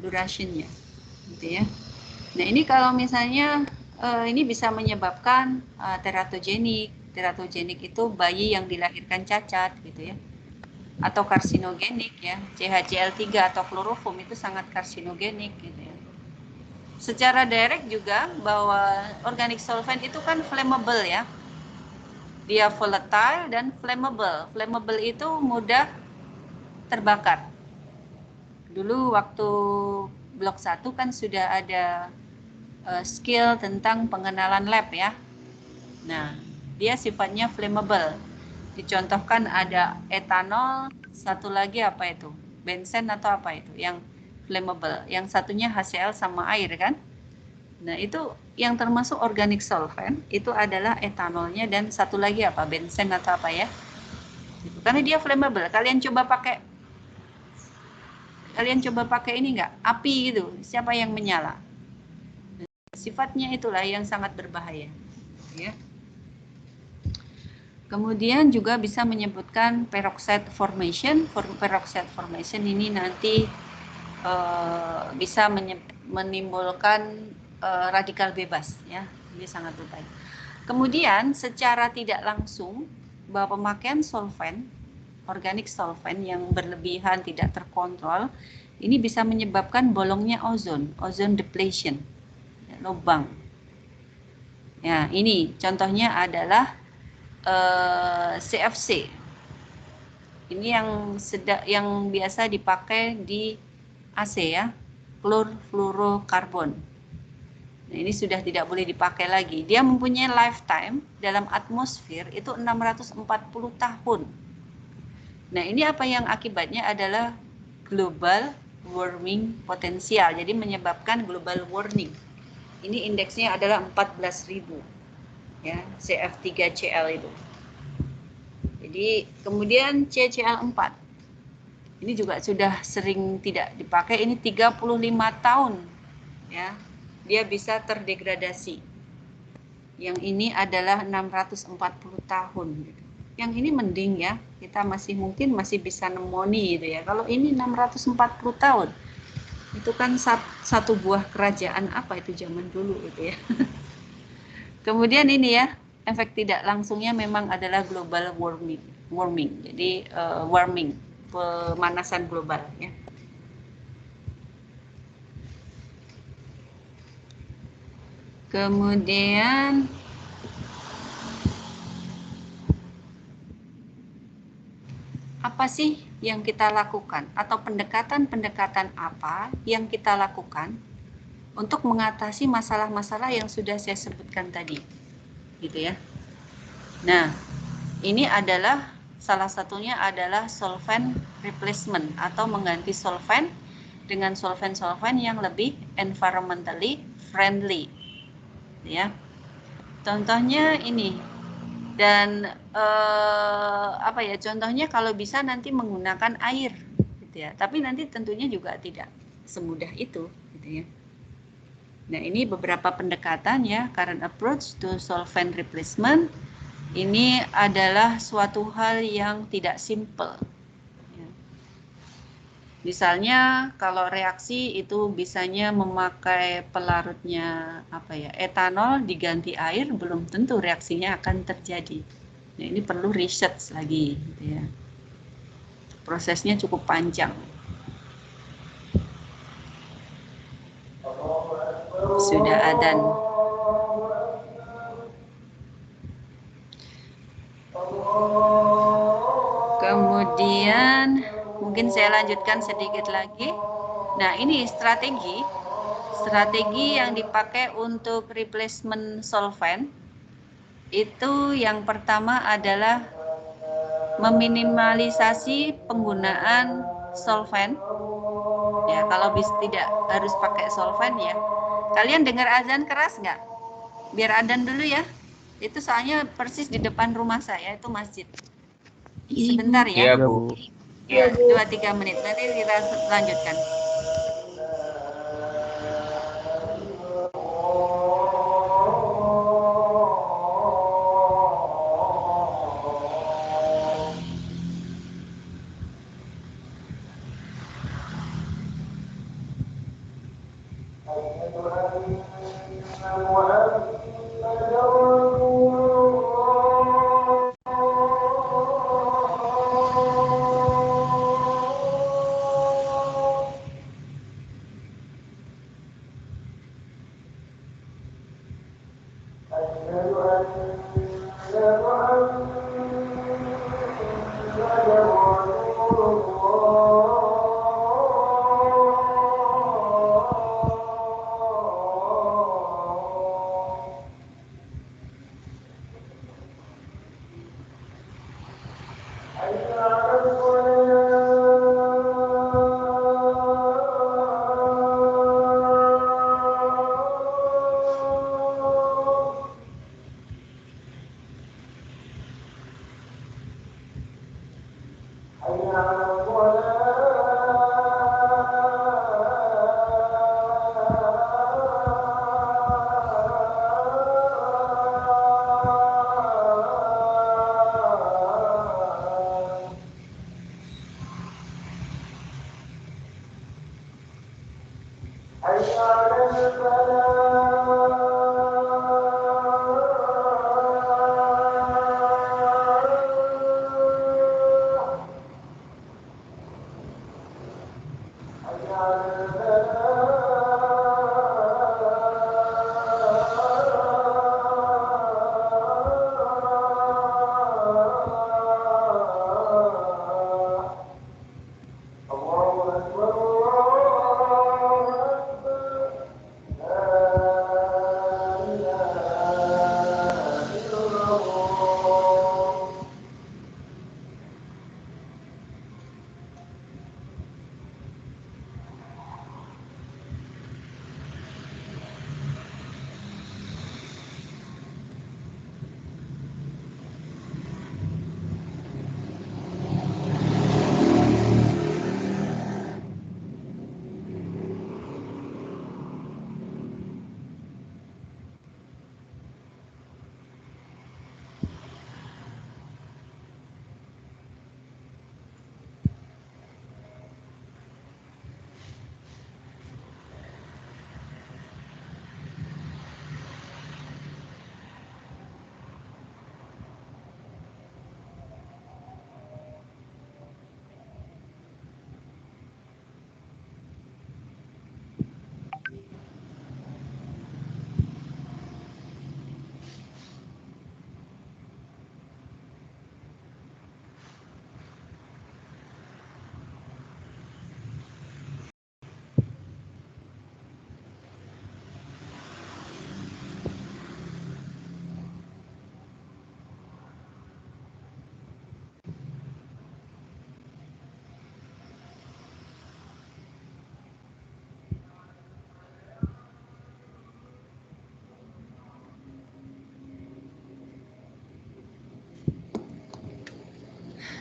gitu ya. Nah, ini kalau misalnya ini bisa menyebabkan teratogenik. Teratogenik itu bayi yang dilahirkan cacat, gitu ya. Atau karsinogenik ya, CHCl3 atau kloroform itu sangat karsinogenik, gitu ya. secara direct juga bahwa organic solvent itu kan flammable ya. Dia volatile dan flammable. Flammable itu mudah terbakar. Dulu waktu blok 1 kan sudah ada skill tentang pengenalan lab ya. Nah, dia sifatnya flammable. Dicontohkan ada etanol, satu lagi apa itu? Benzen atau apa itu? Yang flammable. Yang satunya HCl sama air kan? Nah, itu yang termasuk organic solvent itu adalah etanolnya dan satu lagi apa? Benzen atau apa ya? Karena dia flammable. Kalian coba pakai ini enggak? Api gitu. Siapa yang menyala? Sifatnya itulah yang sangat berbahaya. Ya. Kemudian juga bisa menyebutkan peroxide formation. Peroxide formation ini nanti bisa menimbulkan radikal bebas, ya. Ini sangat berbahaya. Kemudian secara tidak langsung bahwa pemakaian solvent, organic solvent yang berlebihan tidak terkontrol, ini bisa menyebabkan bolongnya ozon depletion, lubang. Ya, ini contohnya adalah CFC. Ini yang biasa dipakai di AC ya, klorfluorokarbon. Nah, ini sudah tidak boleh dipakai lagi. Dia mempunyai lifetime dalam atmosfer itu 640 tahun. Nah, ini apa yang akibatnya adalah global warming potensial. Jadi menyebabkan global warming. Ini indeksnya adalah 14.000. Ya, CF3Cl itu. Jadi kemudian CCl4. Ini juga sudah sering tidak dipakai. Ini 35 tahun. Ya. Dia bisa terdegradasi. Yang ini adalah 640 tahun. Yang ini mending ya, kita mungkin masih bisa nemoni gitu ya. Kalau ini 640 tahun, itu kan satu buah kerajaan apa itu zaman dulu gitu ya. Kemudian ini ya, efek tidak langsungnya memang adalah global warming. Jadi warming, pemanasan global ya. Kemudian apa sih yang kita lakukan atau pendekatan-pendekatan apa yang kita lakukan untuk mengatasi masalah-masalah yang sudah saya sebutkan tadi, gitu ya. Nah, ini adalah salah satunya adalah solvent replacement atau mengganti solvent dengan solvent-solvent yang lebih environmentally friendly, ya. Contohnya ini. Dan apa ya, contohnya kalau bisa nanti menggunakan air gitu ya, tapi nanti tentunya juga tidak semudah itu gitu ya. Nah, ini beberapa pendekatan ya, current approach to solvent replacement. Ini adalah suatu hal yang tidak simple ya. Misalnya kalau reaksi itu bisanya memakai pelarutnya apa ya, etanol diganti air, belum tentu reaksinya akan terjadi. Nah, ini perlu research lagi gitu ya. Prosesnya cukup panjang. Sudah adzan. Kemudian mungkin saya lanjutkan sedikit lagi. Nah, ini strategi yang dipakai untuk replacement solvent. Itu yang pertama adalah meminimalisasi penggunaan solvent. Ya, kalau tidak harus pakai solvent ya. Kalian dengar azan keras nggak? Biar adzan dulu ya. Itu soalnya persis di depan rumah saya, itu masjid. Sebentar ya. Iya, Bu. Ya, 2-3 menit. Nanti kita lanjutkan.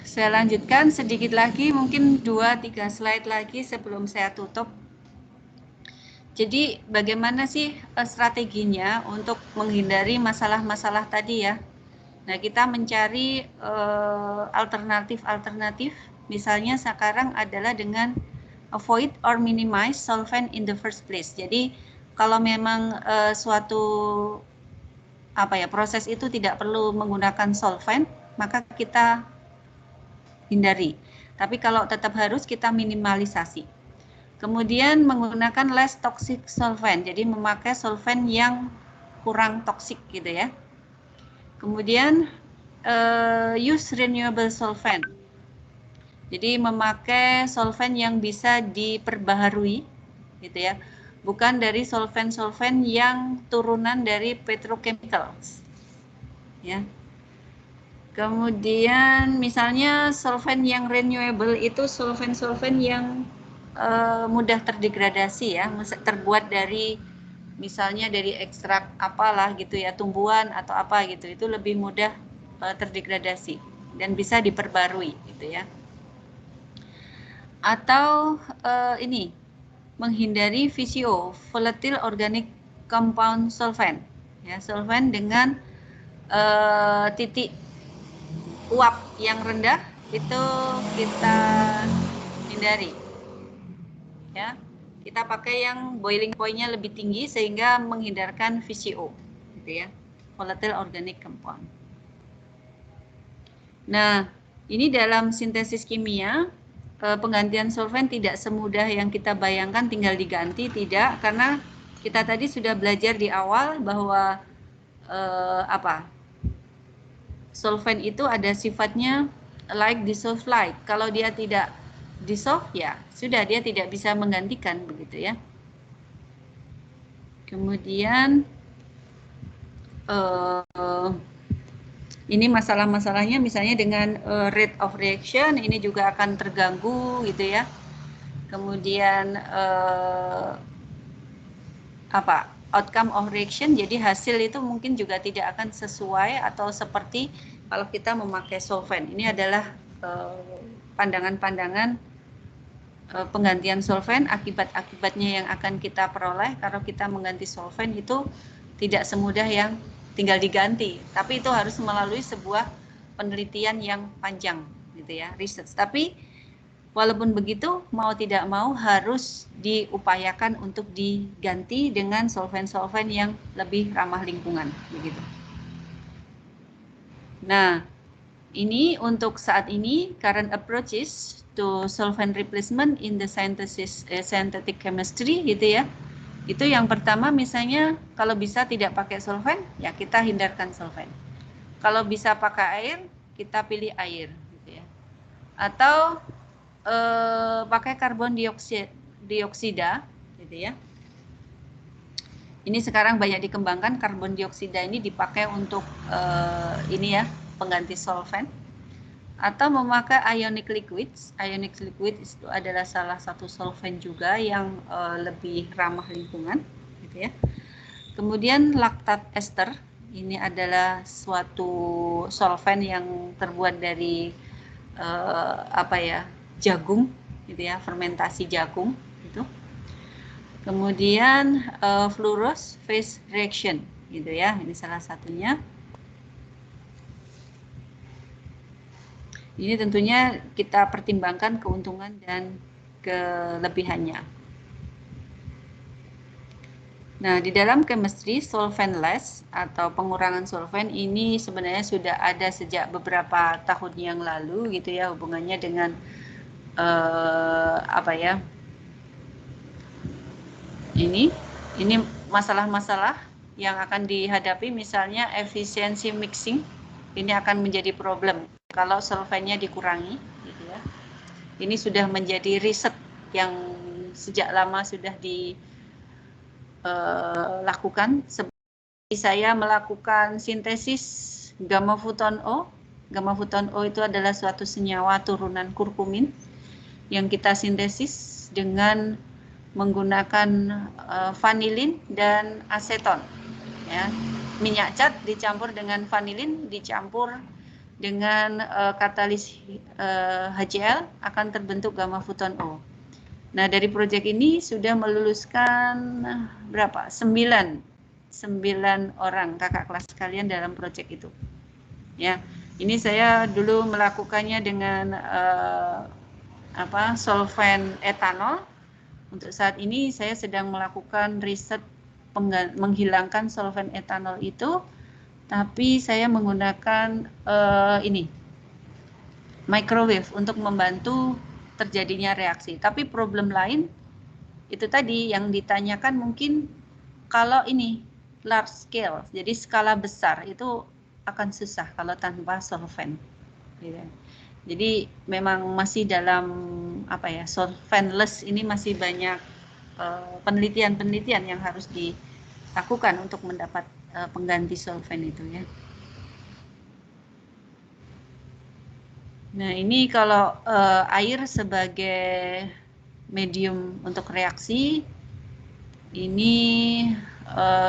Saya lanjutkan sedikit lagi, mungkin 2-3 slide lagi sebelum saya tutup. Jadi bagaimana sih strateginya untuk menghindari masalah-masalah tadi ya? Nah, kita mencari alternatif-alternatif, misalnya sekarang adalah dengan avoid or minimize solvent in the first place. Jadi kalau memang suatu proses itu tidak perlu menggunakan solvent, maka kita hindari. Tapi kalau tetap harus, kita minimalisasi. Kemudian menggunakan less toxic solvent, jadi memakai solvent yang kurang toksik gitu ya. Kemudian use renewable solvent, jadi memakai solvent yang bisa diperbaharui gitu ya, bukan dari solvent-solvent yang turunan dari petrochemicals ya. Kemudian misalnya solvent yang renewable itu solvent-solvent yang mudah terdegradasi ya, terbuat dari misalnya dari ekstrak apalah gitu ya, tumbuhan atau apa gitu, itu lebih mudah terdegradasi dan bisa diperbarui gitu ya. Atau ini menghindari VCO, volatile organic compound solvent ya, solvent dengan titik uap yang rendah itu kita hindari ya. Kita pakai yang boiling point-nya lebih tinggi sehingga menghindarkan VCO gitu ya, volatile organic compound. Nah, ini dalam sintesis kimia penggantian solvent tidak semudah yang kita bayangkan tinggal diganti, tidak, karena kita tadi sudah belajar di awal bahwa solvent itu ada sifatnya like dissolve like. Kalau dia tidak dissolve ya sudah, dia tidak bisa menggantikan begitu ya. Kemudian ini masalah-masalahnya misalnya dengan rate of reaction ini juga akan terganggu gitu ya. Kemudian outcome of reaction, jadi hasil itu mungkin juga tidak akan sesuai atau seperti kalau kita memakai solvent. Ini adalah pandangan-pandangan penggantian solvent, akibat-akibatnya yang akan kita peroleh kalau kita mengganti solvent itu tidak semudah yang tinggal diganti, tapi itu harus melalui sebuah penelitian yang panjang gitu ya, research. Tapi Walaupun begitu, mau tidak mau harus diupayakan untuk diganti dengan solvent-solvent yang lebih ramah lingkungan, begitu. Nah, ini untuk saat ini current approaches to solvent replacement in the synthetic chemistry, gitu ya. Itu yang pertama, misalnya kalau bisa tidak pakai solvent, ya kita hindarkan solvent. Kalau bisa pakai air, kita pilih air, gitu ya. Atau pakai karbon dioksida, gitu ya. Ini sekarang banyak dikembangkan, karbon dioksida ini dipakai untuk ini ya, pengganti solvent. Atau memakai ionic liquids. Ionic liquid itu adalah salah satu solvent juga yang lebih ramah lingkungan, gitu ya. Kemudian laktat ester, ini adalah suatu solvent yang terbuat dari jagung, gitu ya, fermentasi jagung, gitu. Kemudian fluorose phase reaction, gitu ya, ini salah satunya. Ini tentunya kita pertimbangkan keuntungan dan kelebihannya. Nah, di dalam chemistry, solventless atau pengurangan solvent ini sebenarnya sudah ada sejak beberapa tahun yang lalu, gitu ya, hubungannya dengan ini masalah-masalah yang akan dihadapi, misalnya efisiensi mixing, ini akan menjadi problem kalau solventnya dikurangi, gitu ya. Ini sudah menjadi riset yang sejak lama sudah dilakukan. Seperti saya melakukan sintesis gamma futon O. Gamma futon O itu adalah suatu senyawa turunan kurkumin yang kita sintesis dengan menggunakan vanilin dan aseton, ya. Minyak cat dicampur dengan vanilin, dicampur dengan katalis HCl, akan terbentuk gamma futon O. Nah, dari proyek ini sudah meluluskan berapa? 9 orang kakak kelas kalian dalam proyek itu. Ya, ini saya dulu melakukannya dengan solvent etanol. Untuk saat ini saya sedang melakukan riset menghilangkan solvent etanol itu, tapi saya menggunakan microwave untuk membantu terjadinya reaksi. Tapi problem lain itu tadi yang ditanyakan, mungkin kalau ini large scale, jadi skala besar, itu akan susah kalau tanpa solvent. Jadi memang masih dalam solventless ini masih banyak penelitian-penelitian yang harus dilakukan untuk mendapat pengganti solvent itu, ya. Nah, ini kalau air sebagai medium untuk reaksi, ini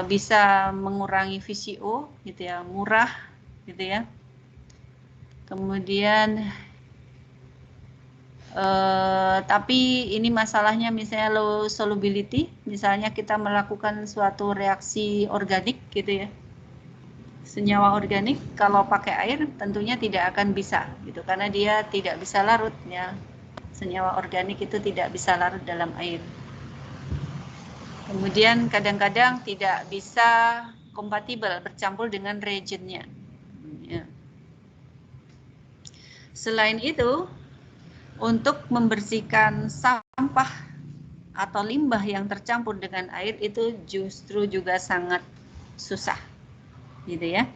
bisa mengurangi VCO, gitu ya, murah, gitu ya. Kemudian tapi ini masalahnya misalnya low solubility, misalnya kita melakukan suatu reaksi organik, gitu ya, senyawa organik, kalau pakai air tentunya tidak akan bisa, gitu, karena dia tidak bisa larut, ya. Senyawa organik itu tidak bisa larut dalam air. Kemudian kadang-kadang tidak bisa kompatibel, bercampur dengan reagentnya, ya. Selain itu, untuk membersihkan sampah atau limbah yang tercampur dengan air itu justru juga sangat susah, gitu ya.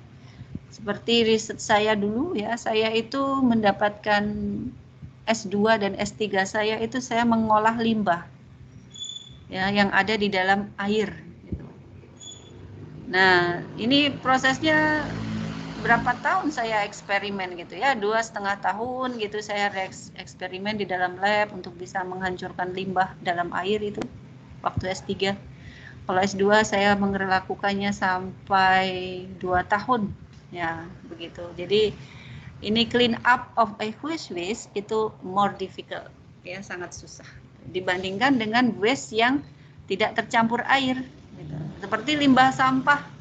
Seperti riset saya dulu, ya, saya itu mendapatkan S2 dan S3 saya itu saya mengolah limbah, ya, yang ada di dalam air, gitu. Nah, ini prosesnya berapa tahun saya eksperimen, gitu ya, 2,5 tahun gitu saya eksperimen di dalam lab untuk bisa menghancurkan limbah dalam air itu waktu S3. Kalau S2 saya melakukannya sampai 2 tahun, ya, begitu. Jadi ini clean up of aqueous waste itu more difficult, ya, sangat susah dibandingkan dengan waste yang tidak tercampur air, gitu. Seperti limbah sampah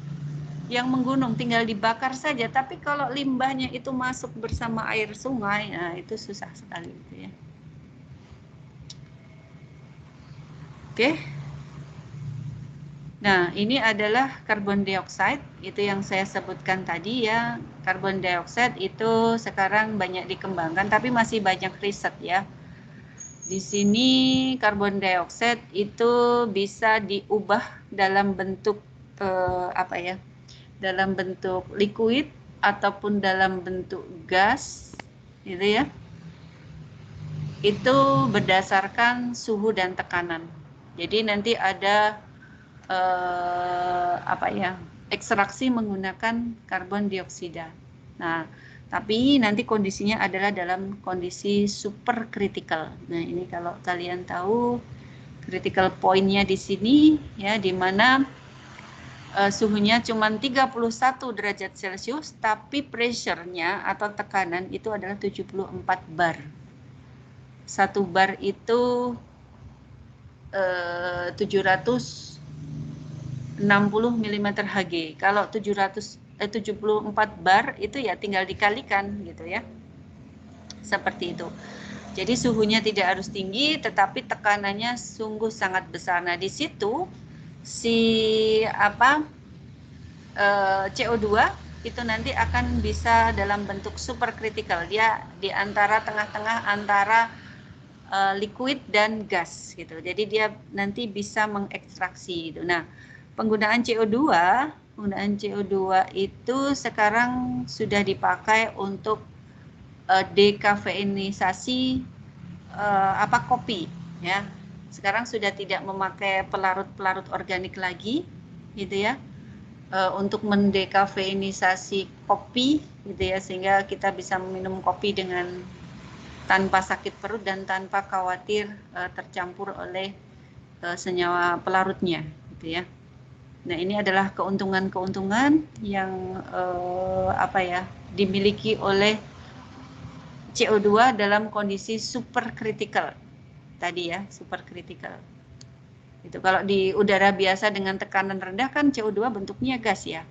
yang menggunung tinggal dibakar saja, tapi kalau limbahnya itu masuk bersama air sungai, nah itu susah sekali, gitu ya. Oke. Nah, ini adalah karbon dioksida, itu yang saya sebutkan tadi ya. Karbon dioksida itu sekarang banyak dikembangkan, tapi masih banyak riset ya. Di sini karbon dioksida itu bisa diubah dalam bentuk apa ya? Dalam bentuk liquid ataupun dalam bentuk gas, gitu ya. Itu berdasarkan suhu dan tekanan. Jadi nanti ada apa ya, ekstraksi menggunakan karbon dioksida. Nah, tapi nanti kondisinya adalah dalam kondisi superkritikal. Nah, ini kalau kalian tahu critical point-nya di sini ya, di mana suhunya cuma 31 derajat Celcius, tapi pressure-nya atau tekanan itu adalah 74 bar. 1 bar itu 760 mm Hg. Kalau 74 bar itu ya tinggal dikalikan gitu ya. Seperti itu. Jadi suhunya tidak harus tinggi, tetapi tekanannya sungguh sangat besar. Nah, di situ CO2 itu nanti akan bisa dalam bentuk superkritikal. Dia di antara tengah-tengah antara liquid dan gas gitu. Jadi dia nanti bisa mengekstraksi gitu. Nah, penggunaan CO2 itu sekarang sudah dipakai untuk dekafeinisasi kopi ya. Sekarang sudah tidak memakai pelarut-pelarut organik lagi gitu ya. Untuk mendekafeinisasi kopi gitu ya, sehingga kita bisa minum kopi dengan tanpa sakit perut dan tanpa khawatir tercampur oleh senyawa pelarutnya gitu ya. Nah, ini adalah keuntungan-keuntungan yang dimiliki oleh CO2 dalam kondisi superkritikal tadi ya, superkritikal. Itu kalau di udara biasa dengan tekanan rendah kan CO2 bentuknya gas ya.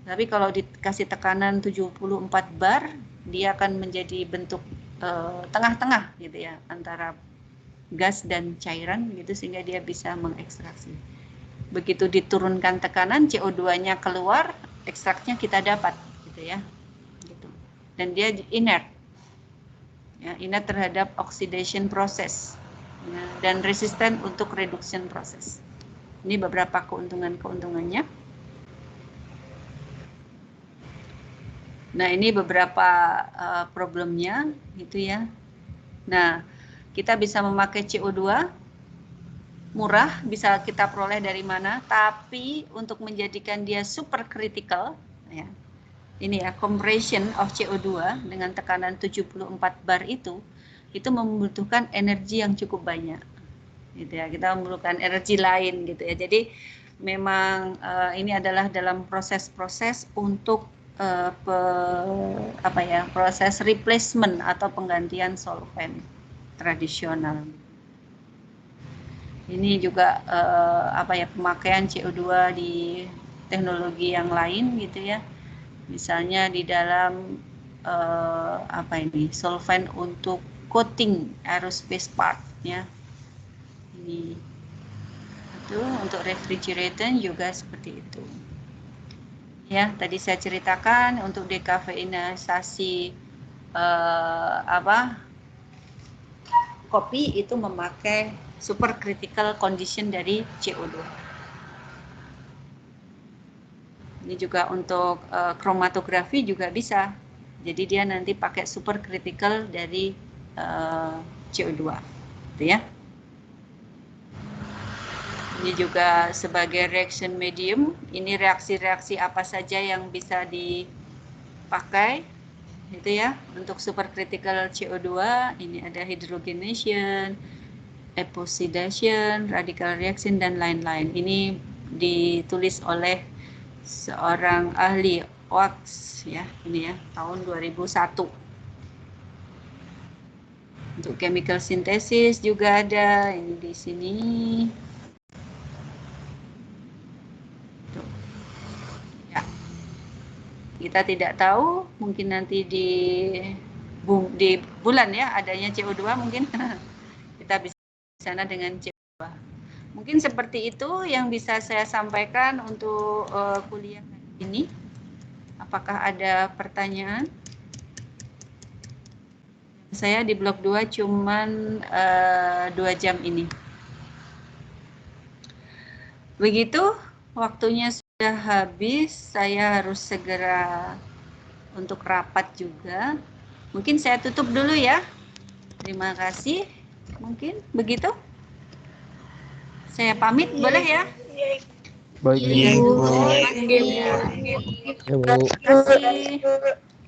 Tapi kalau dikasih tekanan 74 bar, dia akan menjadi bentuk tengah-tengah gitu ya, antara gas dan cairan gitu, sehingga dia bisa mengekstraksi. Begitu diturunkan tekanan, CO2-nya keluar, ekstraknya kita dapat gitu ya. Gitu. Dan dia inert. Ya, inert terhadap oxidation process ya, dan resisten untuk reduction process. Ini beberapa keuntungannya. Nah, ini beberapa problemnya gitu ya. Nah, kita bisa memakai CO2 murah, bisa kita peroleh dari mana, tapi untuk menjadikan dia supercritical ya. Ini ya, compression of CO2 dengan tekanan 74 bar itu membutuhkan energi yang cukup banyak. Gitu ya, kita memerlukan energi lain gitu ya. Jadi memang ini adalah dalam proses-proses untuk proses replacement atau penggantian solvent tradisional. Ini juga pemakaian CO2 di teknologi yang lain gitu ya. Misalnya di dalam solvent untuk coating aerospace part ya. Ini itu untuk refrigerant juga seperti itu. Ya, tadi saya ceritakan untuk dekafeinisasi kopi itu memakai supercritical condition dari CO2. Ini juga untuk kromatografi juga bisa. Jadi dia nanti pakai supercritical dari CO2, gitu ya. Ini juga sebagai reaction medium, ini reaksi-reaksi apa saja yang bisa dipakai, gitu ya, untuk supercritical CO2. Ini ada hydrogenation, epoxidation, radical reaction, dan lain-lain. Ini ditulis oleh seorang ahli Oaks ya, ini ya, tahun 2001. Untuk chemical synthesis juga ada, ini di sini. Kita tidak tahu, mungkin nanti di bulan ya adanya CO2 mungkin kita bisa di sana dengan CO2. Mungkin seperti itu yang bisa saya sampaikan untuk kuliah ini. Apakah ada pertanyaan? Saya di blok 2 cuman 2 jam ini. Begitu, waktunya sudah habis. Saya harus segera untuk rapat juga. Mungkin saya tutup dulu ya. Terima kasih. Mungkin begitu. Saya pamit, boleh ya? Baik, Iya, Bu.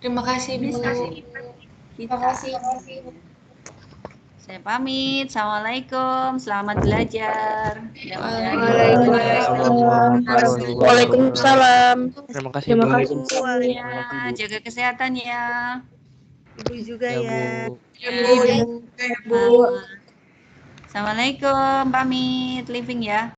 Terima kasih, Bu. Kita. Saya pamit. Assalamualaikum. Selamat belajar. Waalaikumsalam. Terima kasih, Bu. Ya, jaga kesehatan ya. Ibu juga Ya, ya. Bu. Bu. Assalamualaikum. Pamit. Living ya.